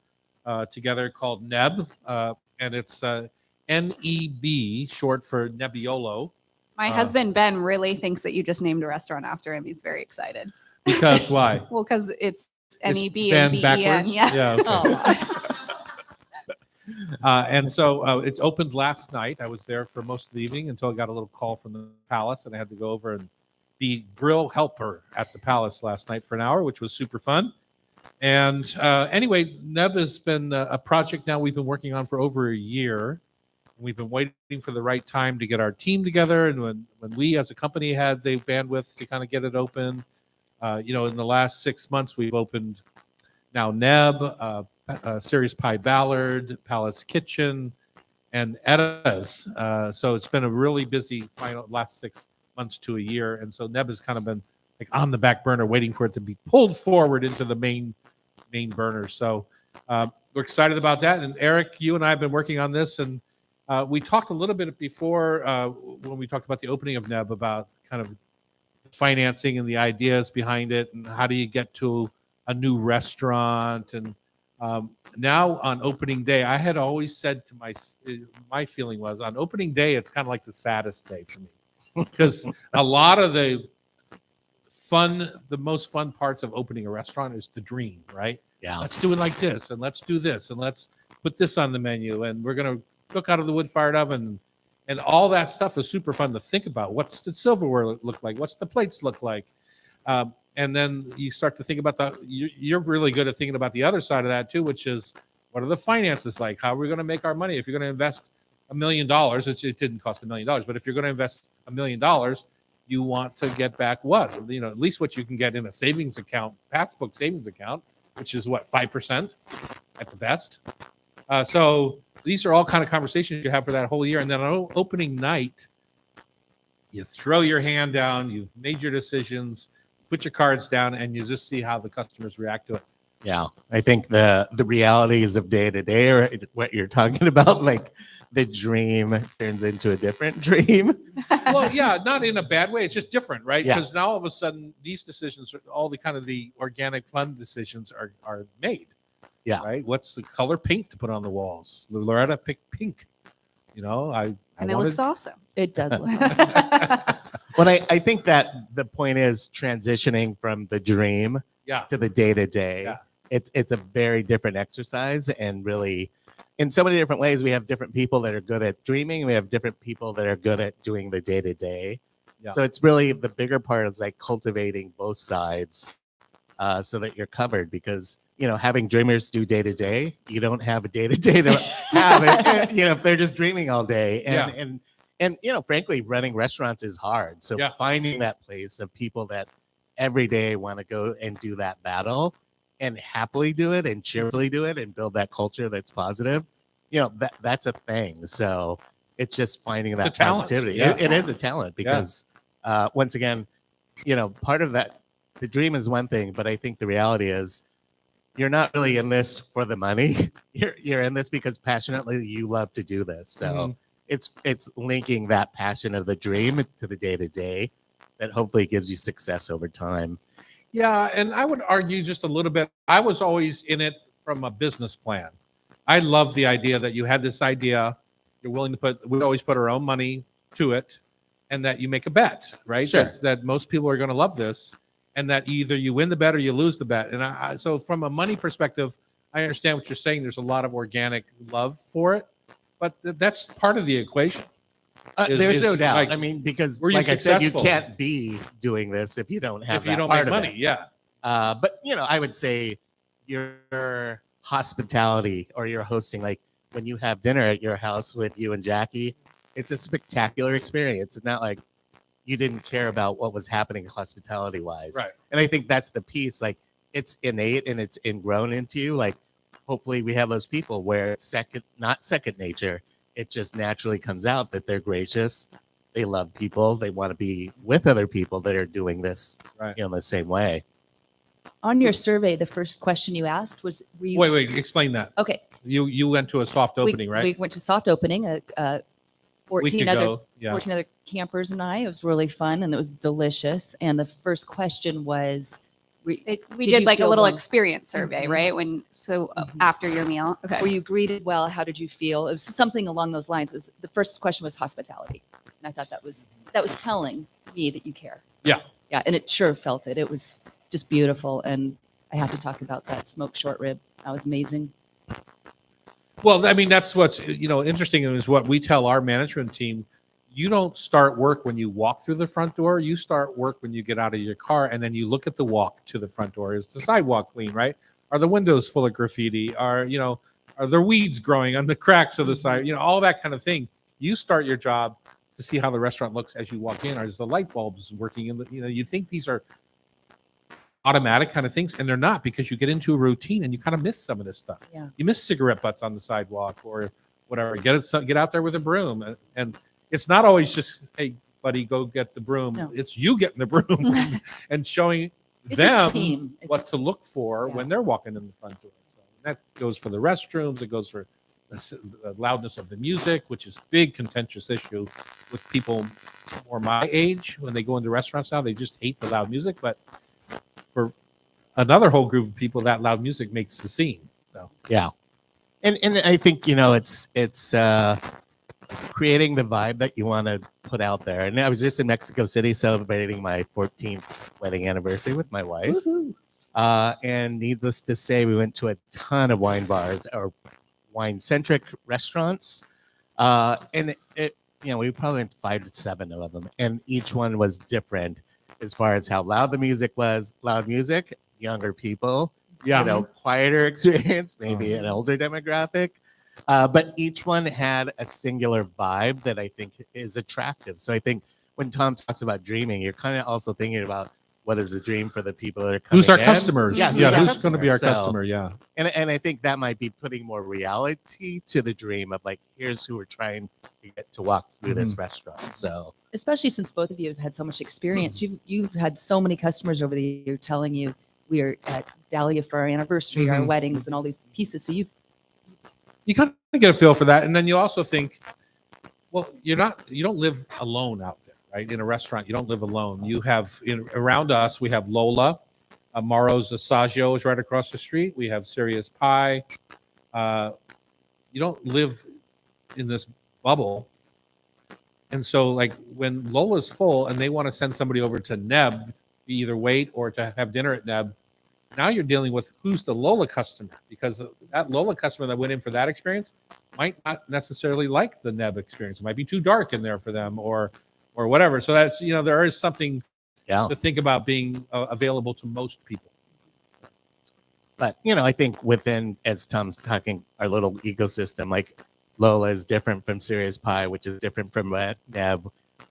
together called Neb, and it's NEB, short for Nebbiolo. My husband Ben really thinks that you just named a restaurant after him. He's very excited. Because why? Well, because it's It's NEB Ben and BEN. backwards? Yeah. Okay. Oh. And so it opened last night. I was there for most of the evening until I got a little call from the palace, and I had to go over and be grill helper at the palace last night for an hour, which was super fun. And anyway, Neb has been a project now we've been working on for over a year. We've been waiting for the right time to get our team together, and when we as a company had the bandwidth to kind of get it open. In the last 6 months, we've opened now Neb, Serious Pie Ballard, Palace Kitchen, and Etta's. So it's been a really busy last 6 months to a year. And so Neb has kind of been like on the back burner, waiting for it to be pulled forward into the main burner. So we're excited about that. And Eric, you and I have been working on this, and we talked a little bit before when we talked about the opening of Neb about kind of financing and the ideas behind it, and how do you get to a new restaurant. And now on opening day, I had always said to my feeling was on opening day, it's kind of like the saddest day for me because a lot of the most fun parts of opening a restaurant is the dream, right? Yeah. Let's do it like this, and let's do this, and let's put this on the menu, and we're gonna cook out of the wood-fired oven, and all that stuff is super fun to think about. What's the silverware look like? What's the plates look like? And then you start to think about you're really good at thinking about the other side of that too, which is what are the finances like? How are we going to make our money? If you're going to invest $1 million, it didn't cost $1 million, but if you're going to invest $1 million, you want to get back what? At least what you can get in a savings account, passbook savings account, which is what, 5% at the best. So these are all kind of conversations you have for that whole year. And then on opening night, you throw your hand down, you've made your decisions, put your cards down, and you just see how the customers react to it. Yeah, I think the realities of day to day, or what you're talking about, like the dream turns into a different dream. Well, yeah, not in a bad way. It's just different, right? Yeah. Because now all of a sudden, these decisions, all the kind of the organic fun decisions are made. Yeah. Right. What's the color paint to put on the walls? Loretta picked pink. And it looks awesome. It does look awesome. But I think that the point is transitioning from the dream to the day to day. It's a very different exercise, and really in so many different ways. We have different people that are good at dreaming. We have different people that are good at doing the day to day. So it's really the bigger part is like cultivating both sides so that you're covered, because having dreamers do day to day, you don't have a day to day to have it. If they're just dreaming all day, and frankly, running restaurants is hard. So finding that place of people that every day want to go and do that battle and happily do it and cheerfully do it and build that culture that's positive, that's a thing. So it's just finding that positivity. It is a talent, because once again, part of that, the dream is one thing, but I think the reality is you're not really in this for the money. You're in this because passionately you love to do this. So it's linking that passion of the dream to the day to day that hopefully gives you success over time. Yeah, and I would argue just a little bit. I was always in it from a business plan. I love the idea that you had this idea, you're willing to we always put our own money to it, and that you make a bet, right? Sure. That most people are going to love this, and that either you win the bet or you lose the bet. And so from a money perspective, I understand what you're saying. There's a lot of organic love for it, but that's part of the equation. There's no doubt. Like, because were you like I said, you successful? Can't be doing this if you don't have if you don't make money. Yeah. But I would say your hospitality, or your hosting, like when you have dinner at your house with you and Jackie, it's a spectacular experience. It's not like you didn't care about what was happening hospitality wise. Right. And I think that's the piece. Like it's innate and it's ingrown into you. Like hopefully we have those people where it's not second nature. It just naturally comes out that they're gracious. They love people. They want to be with other people that are doing this in the same way. On your survey, the first question you asked was, were you... Wait, explain that. Okay. You went to a soft opening, right? We went to soft opening. 14 other campers and I. It was really fun and it was delicious. And the first question was, We Did did you like a feel little warm? experience survey, right? After your meal. Okay. were you greeted well? How did you feel? It was something along those lines. The first question was hospitality. And I thought that was telling me that you care. Yeah. Yeah. And it sure felt it. It was just beautiful. And I have to talk about that smoked short rib. That was amazing. Well, that's what's interesting, is what we tell our management team. You don't start work when you walk through the front door. You start work when you get out of your car, and then you look at the walk to the front door. Is the sidewalk clean, right? Are the windows full of graffiti? Are there weeds growing on the cracks of the side? All that kind of thing. You start your job to see how the restaurant looks as you walk in. Are the light bulbs working? You think these are automatic kind of things, and they're not, because you get into a routine and you kind of miss some of this stuff. Yeah. You miss cigarette butts on the sidewalk or whatever. Get out there with a broom, and it's not always just, hey, buddy, go get the broom. No. It's you getting the broom and showing It's a them team. what to look for Yeah. when they're walking in the front door. So that goes for the restrooms. It goes for the loudness of the music, which is a big contentious issue with people more my age. When they go into restaurants now, they just hate the loud music. But for another whole group of people, that loud music makes the scene. So Yeah. And I think, it's creating the vibe that you want to put out there. And I was just in Mexico City celebrating my 14th wedding anniversary with my wife. And needless to say, we went to a ton of wine bars or wine-centric restaurants. And we probably went to 5 to 7 of them, and each one was different as far as how loud the music was. Loud music, younger people, quieter experience, maybe an older demographic. But each one had a singular vibe that I think is attractive. So I think when Tom talks about dreaming, you're kind of also thinking about what is the dream for the people that are coming Who's our in. customers? Yeah, Who's going to be our So- customer? Yeah. And I think that might be putting more reality to the dream of like, here's who we're trying to get to walk through this restaurant. So Especially since both of you have had so much experience. You've had so many customers over the year telling you we are at Dahlia for our anniversary, our weddings, and all these pieces. So you kind of get a feel for that, and then you also think, well, you don't live alone out there, right? In a restaurant, you don't live alone. You have around us, we have Lola, Maro's Assaggio is right across the street. We have Serious Pie. You don't live in this bubble, and so like when Lola's full and they want to send somebody over to Neb, to either wait or to have dinner at Neb. Now you're dealing with who's the Lola customer, because that Lola customer that went in for that experience might not necessarily like the Neb experience. It might be too dark in there for them or whatever. So that's, there is something to think about being available to most people. But, I think within, as Tom's talking, our little ecosystem, like Lola is different from Serious Pie, which is different from Neb.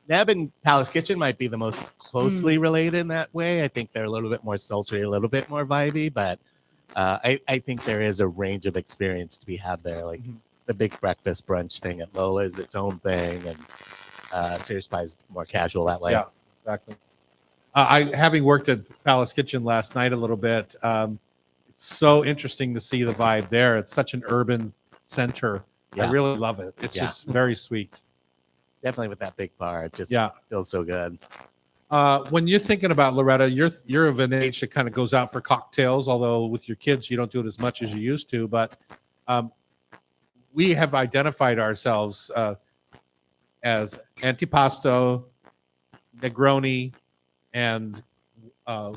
Neb and Palace Kitchen might be the most closely related in that way. I think they're a little bit more sultry, a little bit more vibey, but I think there is a range of experience to be had there. Like the big breakfast brunch thing at Lola is its own thing, and Serious Pie is more casual that way. Yeah, exactly. Having worked at Palace Kitchen last night a little bit, it's so interesting to see the vibe there. It's such an urban center. I really love it. It's just very sweet. Definitely with that big bar, it just feels so good. When you're thinking about Loretta, you're of an age that kind of goes out for cocktails, although with your kids you don't do it as much as you used to. But we have identified ourselves as antipasto, Negroni, and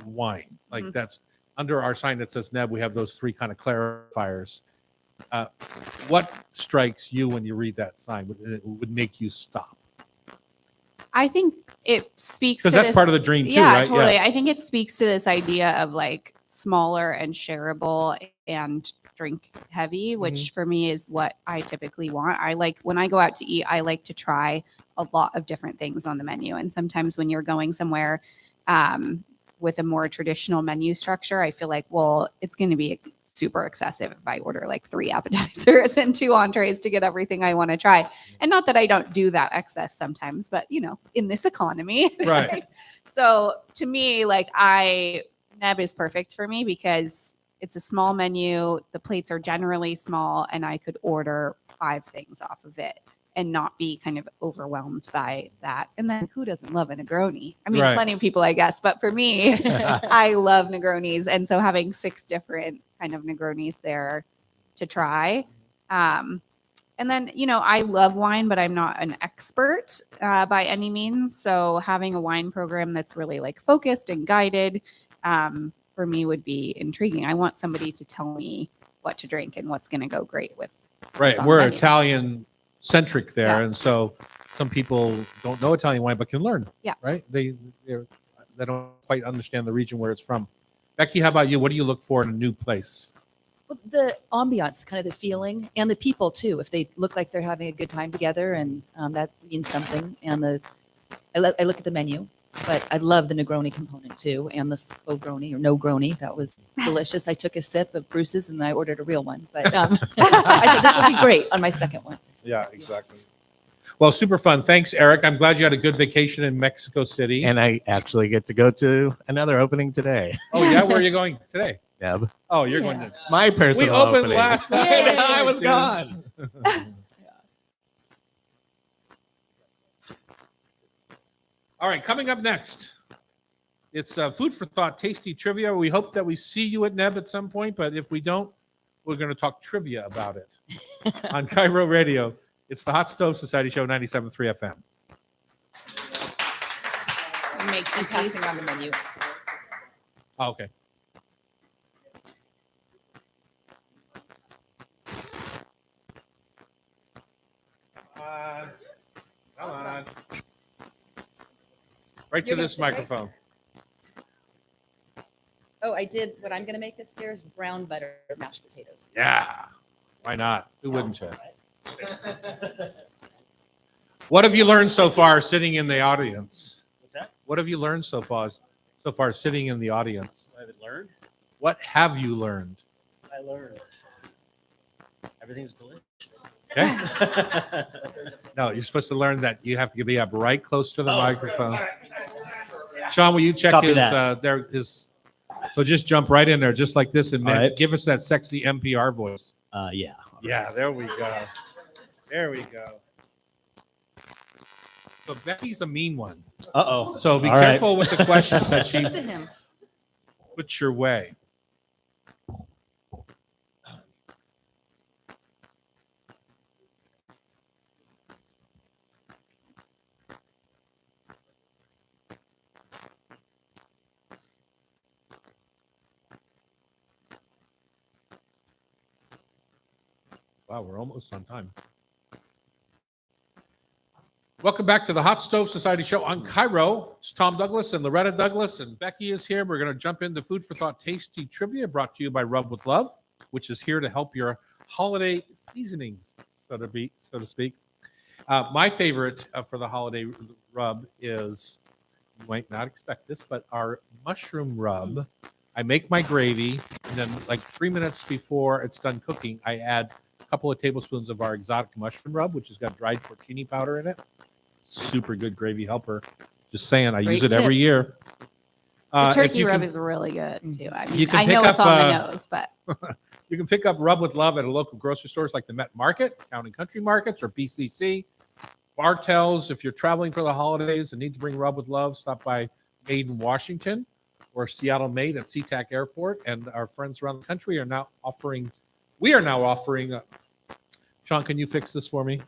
wine. Like that's under our sign that says Neb. We have those three kind of clarifiers. What strikes you when you read that sign would make you stop? I think it speaks to because that's this- part of the dream too, yeah, right? Totally. Yeah. I think it speaks to this idea of like smaller and shareable and drink heavy, which for me is what I typically want. I like when I go out to eat, I like to try a lot of different things on the menu. And sometimes when you're going somewhere with a more traditional menu structure, I feel like, well, it's going to be super excessive if I order like 3 appetizers and 2 entrees to get everything I want to try. And not that I don't do that excess sometimes, but in this economy. Right. So to me, like Neb is perfect for me because it's a small menu. The plates are generally small and I could order 5 things off of it and not be kind of overwhelmed by that. And then who doesn't love a Negroni? I mean, plenty of people, I guess, but for me, I love Negronis. And so having 6 different kind of Negronis there to try. And then, I love wine, but I'm not an expert by any means. So having a wine program that's really like focused and guided for me would be intriguing. I want somebody to tell me what to drink and what's going to go great with. Right. on the We're menu. Italian centric there. Yeah. And so some people don't know Italian wine, but can learn. Yeah. Right. They don't quite understand the region where it's from. Becky, how about you? What do you look for in a new place? Well, the ambiance, kind of the feeling, and the people too. If they look like they're having a good time together, and that means something. And I look at the menu, but I love the Negroni component too, and the Faux-groni or no-groni. That was delicious. I took a sip of Bruce's and I ordered a real one. But I said this will be great on my second one. Yeah, exactly. Well, super fun. Thanks, Eric. I'm glad you had a good vacation in Mexico City. And I actually get to go to another opening today. Oh, yeah? Where are you going today? Neb. Oh, you're going to. It's my personal We opened opening. last night. Yay. I was gone. All right, coming up next, it's food for thought, tasty trivia. We hope that we see you at Neb at some point, but if we don't, we're going to talk trivia about it on Cairo Radio. It's the Hot Stove Society Show, 97.3 FM. Make I'm the passing around the menu. Oh, okay. Come on. Right to You're gonna this sit right microphone. Oh, I did. What I'm going to make this year is brown butter mashed potatoes. Yeah. Why not? Who wouldn't you? What have you learned so far sitting in the audience? What's that? What have you learned so far sitting in the audience? I haven't learned. What have you learned? I learned. Everything's delicious. Okay. No, you're supposed to learn that you have to be up right close to the microphone. Sean, will you check Copy his that. his so just jump right in there just like this and All right. give us that sexy NPR voice. Yeah. Yeah, there we go. There we go. So Becky's a mean one. Uh-oh. So be All right. careful with the questions that she Just to him. puts your way. Wow, we're almost on time. Welcome back to the Hot Stove Society Show on Cairo. It's Tom Douglas and Loretta Douglas, and Becky is here. We're going to jump into Food for Thought Tasty Trivia brought to you by Rub with Love, which is here to help your holiday seasonings, so to speak. My favorite for the holiday rub is, you might not expect this, but our mushroom rub. I make my gravy, and then like 3 minutes before it's done cooking, I add a couple of tablespoons of our exotic mushroom rub, which has got dried porcini powder in it. Super good gravy helper. Just saying, I use Great it every tip. year. The If turkey you rub can- is really good too. I You mean, can I know pick it's up, on the nose, but You can pick up Rub with Love at a local grocery stores like the Met Market, Town and Country Markets, or BCC. Bartels, if you're traveling for the holidays and need to bring Rub with Love, stop by Made in Washington or Seattle Made at SeaTac Airport. And our friends around the country are now offering, Sean, can you fix this for me?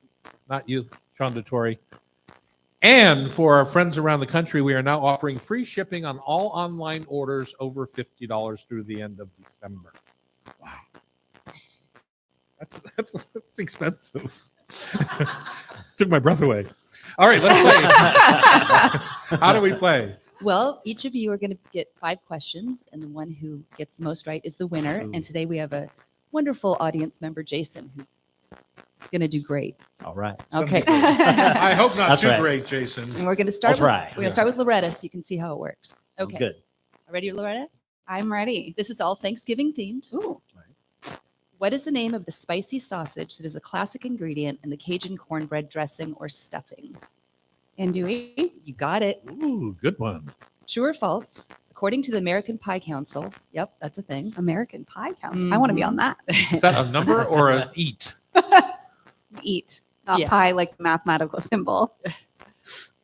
Not you, Sean DeTore. And for our friends around the country, we are now offering free shipping on all online orders over $50 through the end of December. Wow. That's expensive. Took my breath away. All right, let's play. How do we play? Well, each of you are going to get 5 questions, and the one who gets the most right is the winner. Ooh. And today we have a wonderful audience member, Jason, who's going to do great. All right. Okay. I hope not That's too right. great, Jason. And we're going to I'll start. try. We're going to start with Loretta, so you can see how it works. Sounds Okay. good. Ready, Loretta? I'm ready. This is all Thanksgiving themed. Ooh, What is the name of the spicy sausage that is a classic ingredient in the Cajun cornbread dressing or stuffing? andouille. You got it. Ooh, good one. True or false? According to the American Pie Council, yep, that's a thing. American Pie Council. I want to be on that. Is that a number or an eat? Eat, not Yeah. pie like the mathematical symbol.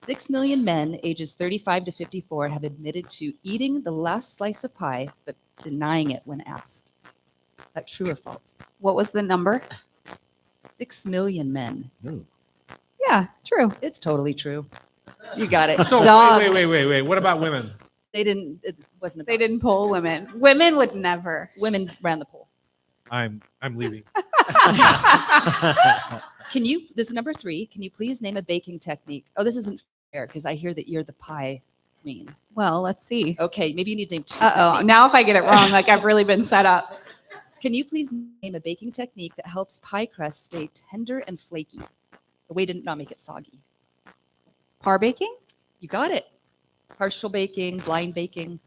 6 million men ages 35 to 54 have admitted to eating the last slice of pie, but denying it when asked. Is that true or false? What was the number? 6 million men. Yeah, true. It's totally true. You got it. So Dogs. wait. What about women? They didn't. It wasn't. About They didn't poll women. Women would never. Women ran the poll. I'm leaving. Can you? This is number 3. Can you please name a baking technique? Oh, this isn't fair because I hear that you're the pie queen. Well, let's see. Okay, maybe you need to name 2. Uh-oh. techniques. Now if I get it wrong, like I've really been set up. Can you please name a baking technique that helps pie crust stay tender and flaky? The way to not make it soggy. Par baking? You got it. Partial baking, blind baking,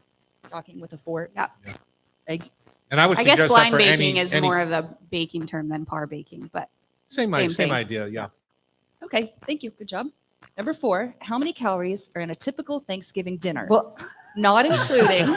talking with a fork. Yeah. Egg. And I would I suggest guess that blind for baking any, is more of a baking term than par baking, but same same thing. idea. Yeah. Okay, thank you. Good job. Number 4, how many calories are in a typical Thanksgiving dinner? well, Not including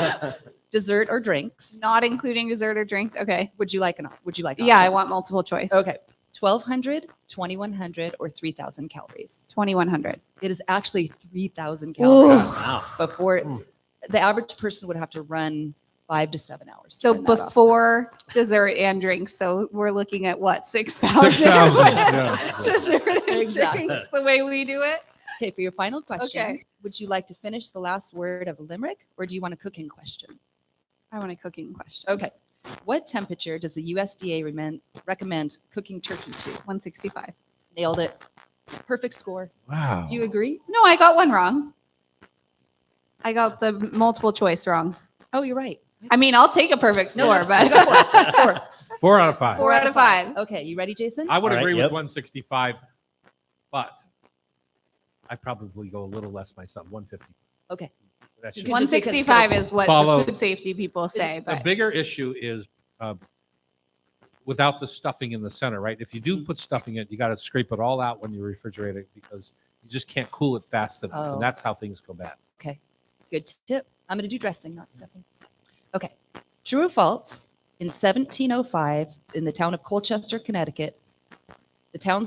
dessert or drinks. not including dessert or drinks. Okay. Would you like Yeah, I options? want multiple choice. Okay. 1,200, 2,100, or 3,000 calories. 2,100. It is actually 3,000 calories Wow. before Mm. the average person would have to run 5 to 7 hours. to So burn that off. before dessert and drinks. So we're looking at what, 6,000? 6,000, yeah. Dessert and Exactly. drinks the way we do it. Okay, for your final question, Okay. would you like to finish the last word of a limerick, or do you want a cooking question? I want a cooking question. Okay. What temperature does the USDA recommend cooking turkey to? 165. Nailed it. Perfect score. Wow. Do you agree? No, I got one wrong. I got the multiple choice wrong. Oh, you're right. I mean, I'll take a perfect No, score, no, but you got 4. 4. 4 out of 5. 4 out of 5. Okay, you ready, Jason? I would All right, agree yep. with 165, but I'd probably go a little less myself, 150. Okay. That should- You just think it's 165 is what Follow- the food safety people say, The but bigger issue is without the stuffing in the center, right? If you do put stuffing in it, you got to scrape it all out when you refrigerate it because you just can't cool it fast enough. Oh. And that's how things go bad. Okay. Good tip. I'm going to do dressing, not stuffing. Okay. True or false? In 1705, in the town of Colchester, Connecticut, the town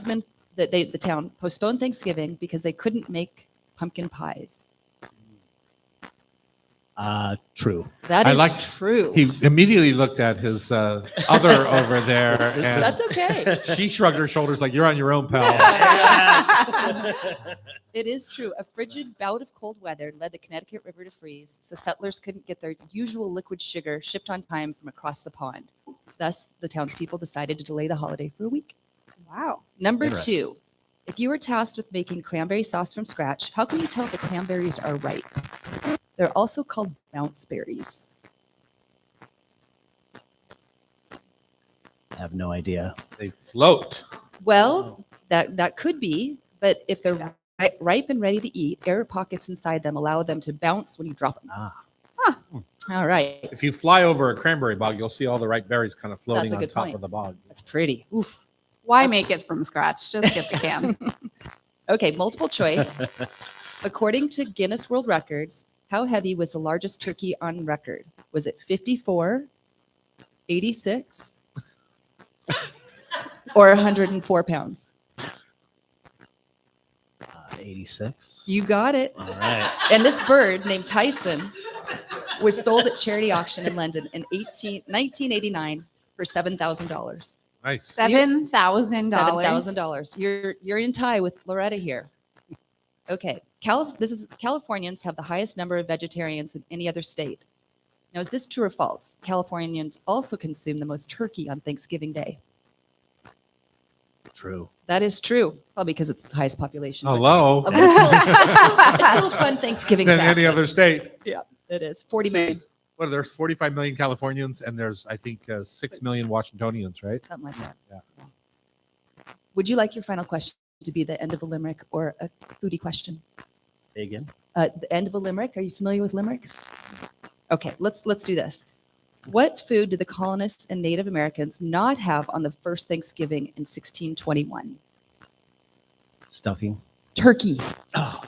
postponed Thanksgiving because they couldn't make pumpkin pies. True. That I is like- true. He immediately looked at his other over there and That's okay. she shrugged her shoulders like, you're on your own, pal. It is true. A frigid bout of cold weather led the Connecticut River to freeze, so settlers couldn't get their usual liquid sugar shipped on time from across the pond. Thus, the townspeople decided to delay the holiday for a week. wow. Number Interesting. 2, if you were tasked with making cranberry sauce from scratch, how can you tell if the cranberries are ripe? They're also called bounce berries. I have no idea. They float. Well, that could be, but if they're ripe and ready to eat, air pockets inside them allow them to bounce when you drop them. All right. If you fly over a cranberry bog, you'll see all the ripe berries kind of floating That's a on good top point. of the bog. That's pretty. Oof. Why make it from scratch? Just get the can. Okay, multiple choice. According to Guinness World Records, how heavy was the largest turkey on record? Was it 54, 86, or 104 pounds? 86. You got it. All right. And this bird named Tyson was sold at charity auction in London in 1989 for $7,000. Nice. $7,000. $7,000. You're in tie with Loretta here. Okay. Californians have the highest number of vegetarians in any other state. Now, is this true or false? Californians also consume the most turkey on Thanksgiving Day. True. That is true. Probably because it's the highest population. but- Hello. But it's still a fun Thanksgiving Than fact. any other state. It is. 40 See, million, Well, there's 45 million Californians and there's, I think, 6 million Washingtonians, right? something like that. Yeah. Would you like your final question to be the end of a limerick or a foodie question? Say again. The end of a limerick. Are you familiar with limericks? Okay, let's do this. What food did the colonists and Native Americans not have on the first Thanksgiving in 1621? Stuffing. Turkey. Oh.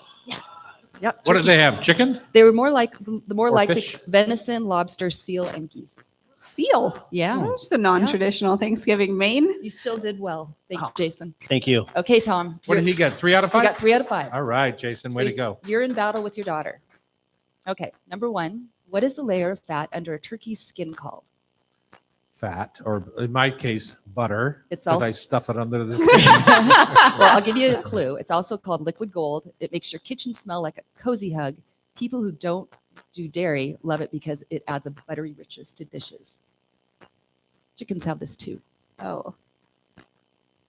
Yep. What did turkey. they have? Chicken? They were more like the more Or likely fish? venison, lobster, seal, and geese. Seal. Yeah, Just a non-traditional Thanksgiving main. you still did well. Thank you, Jason. Thank you. Okay, Tom. What did he get? 3 out of You 5? got 3 out of 5. All right, Jason, way So to go. You're in battle with your daughter. Okay, number 1. What is the layer of fat under a turkey's skin called? Fat, or in my case, butter, It's because I also stuff it under the well, skin. I'll give you a clue. It's also called liquid gold. It makes your kitchen smell like a cozy hug. People who don't do dairy love it because it adds a buttery richness to dishes. Chickens have this too. Oh.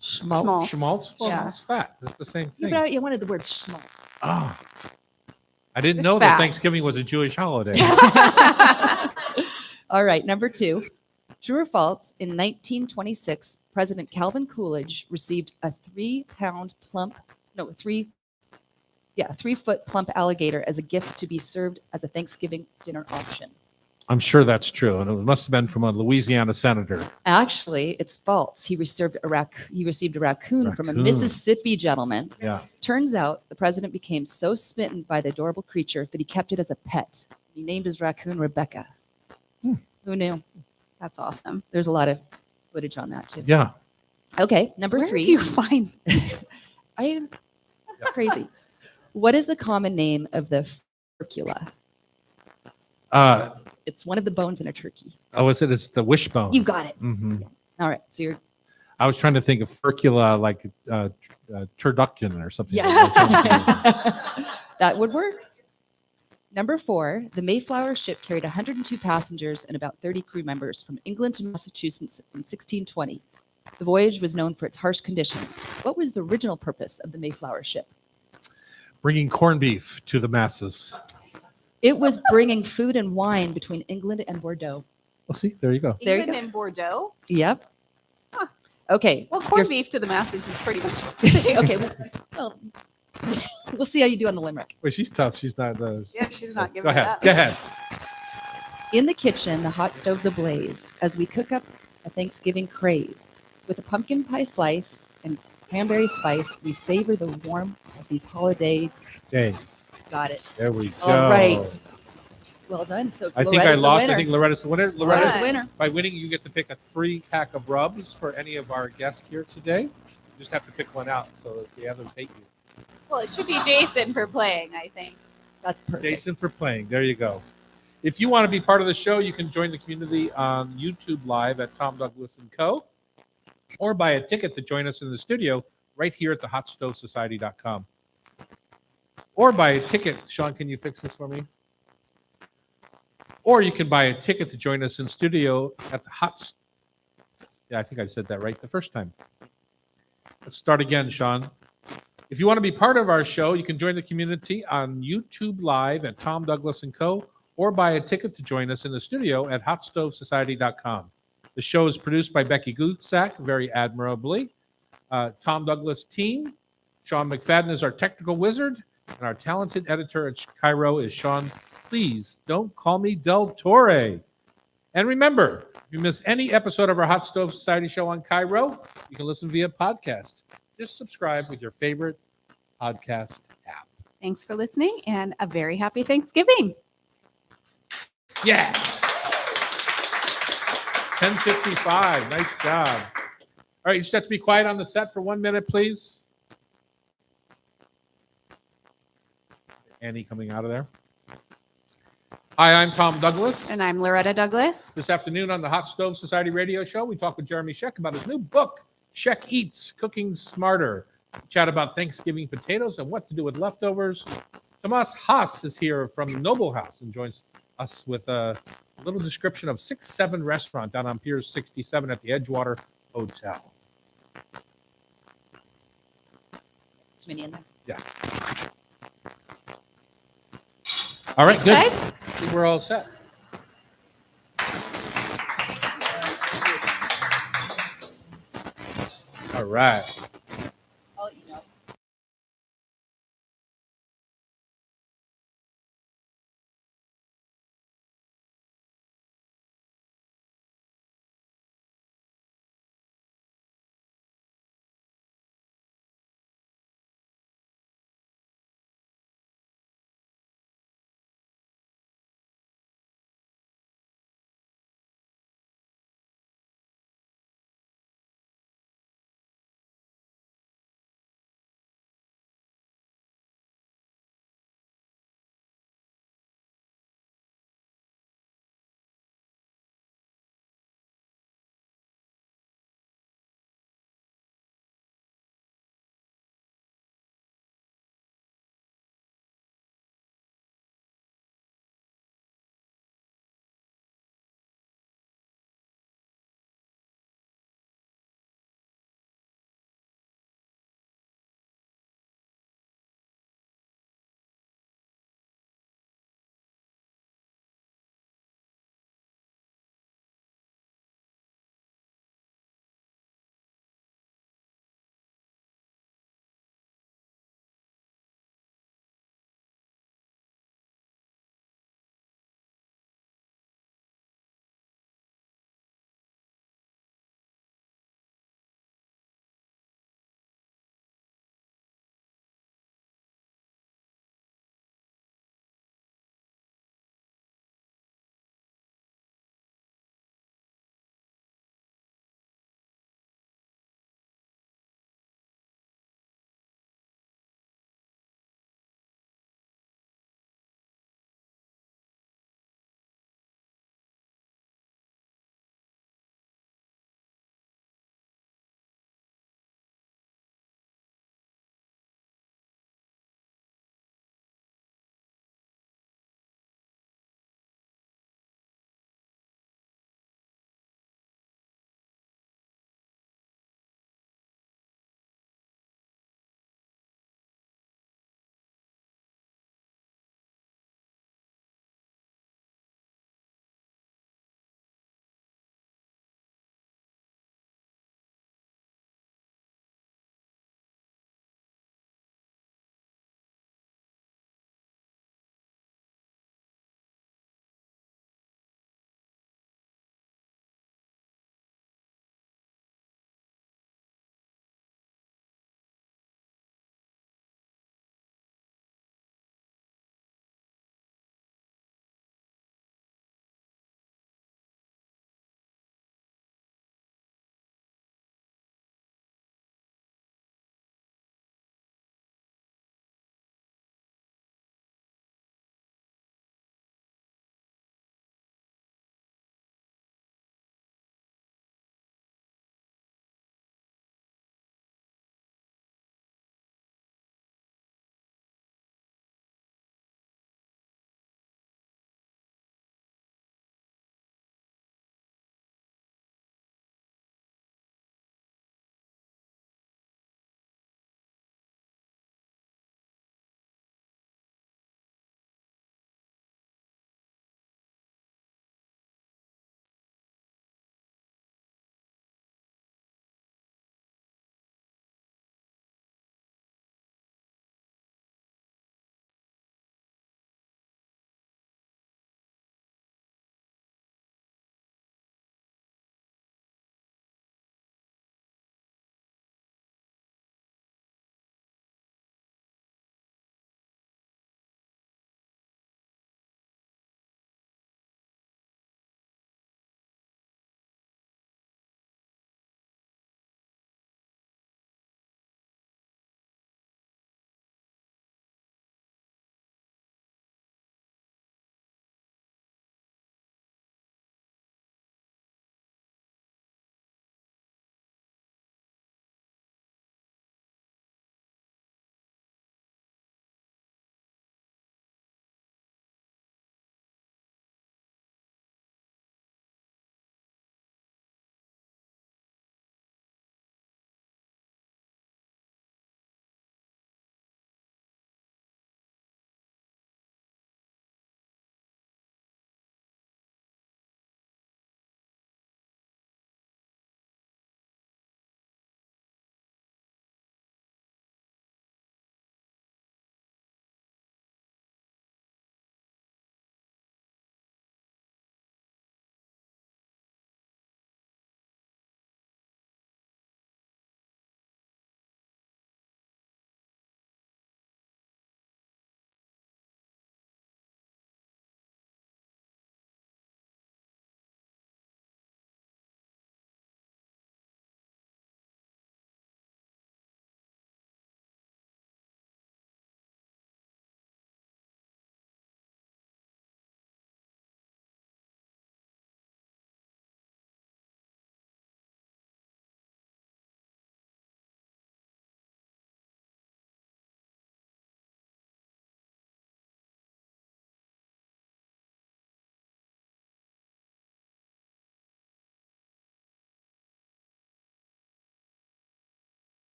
Schmaltz. Schmaltz? Well, Yeah. it's fat. It's the same Yeah, thing. but I wanted the word schmaltz. Oh. I didn't It's know fat. that Thanksgiving was a Jewish holiday. All right, number 2. True or false? In 1926, President Calvin Coolidge received a 3-foot plump alligator as a gift to be served as a Thanksgiving dinner option. I'm sure that's true. And it must have been from a Louisiana senator. Actually, it's false. He received a raccoon from a Raccoon. Mississippi gentleman. Yeah. Turns out the president became so smitten by the adorable creature that he kept it as a pet. He named his raccoon Rebecca. Who knew? That's awesome. There's a lot of footage on that too. Yeah. Okay, number Where 3. do you find? I am crazy. What is the common name of the furcula? It's one of the bones in a turkey. Oh, is it? It's the wishbone. You got it. Hmm. All right. So you're I was trying to think of furcula, like turducken or something. that would work. Number 4, the Mayflower ship carried 102 passengers and about 30 crew members from England to Massachusetts in 1620. The voyage was known for its harsh conditions. What was the original purpose of the Mayflower ship? Bringing corned beef to the masses. It was bringing food and wine between England and Bordeaux. Well, see, there you go. There you Even go. in Bordeaux. Yep. Huh. Okay. Well, corned beef to the masses is pretty much the same. Okay. Well, we'll see how you do on the limerick. Wait, she's tough. She's not. Yeah, she's not Go giving it ahead. up. Go ahead. In the kitchen, the hot stove's ablaze as we cook up a Thanksgiving craze. With a pumpkin pie slice and cranberry spice, we savor the warmth of these holiday. Days. Got it. There we go. All right. Well done. So I think Loretta's I the lost. winner. I think Loretta's the winner. Loretta's Loretta, the winner. by winning, you get to pick a 3-pack of rubs for any of our guests here today. You just have to pick one out so that the others hate you. Well, it should be Jason for playing, I think. That's perfect. Jason for playing. There you go. If you want to be part of the show, you can join the community on YouTube Live at Tom Douglas & Co. or buy a ticket to join us in the studio right here at the hotstovesociety.com. Or buy a ticket. Sean, can you fix this for me? Or you can buy a ticket to join us in studio at the Yeah, I think I said that right the first time. Let's start again, Sean. If you want to be part of our show, you can join the community on YouTube Live at Tom Douglas & Co. or buy a ticket to join us in the studio at hotstovesociety.com. The show is produced by Becky Gutzak very admirably. Tom Douglas team. Sean McFadden is our technical wizard, and our talented editor at Cairo is Sean. Please don't call me Del Torre. And remember, if you miss any episode of our Hot Stove Society show on Cairo, you can listen via podcast. Just subscribe with your favorite podcast app. Thanks for listening and a very happy Thanksgiving. Yeah. 10:55. Nice job. All right, you just have to be quiet on the set for 1 minute, please. Annie coming out of there. Hi, I'm Tom Douglas. And I'm Loretta Douglas. This afternoon on the Hot Stove Society radio show, we talk with Jeremy Sheck about his new book, Sheck Eats, Cooking Smarter. We chat about Thanksgiving potatoes and what to do with leftovers. Tomas Haas is here from Noble House and joins us with a little description of 6-7 restaurant down on Pier 67 at the Edgewater Hotel. Too many in there. Yeah. All right, good. Guys? I think we're all set. All right.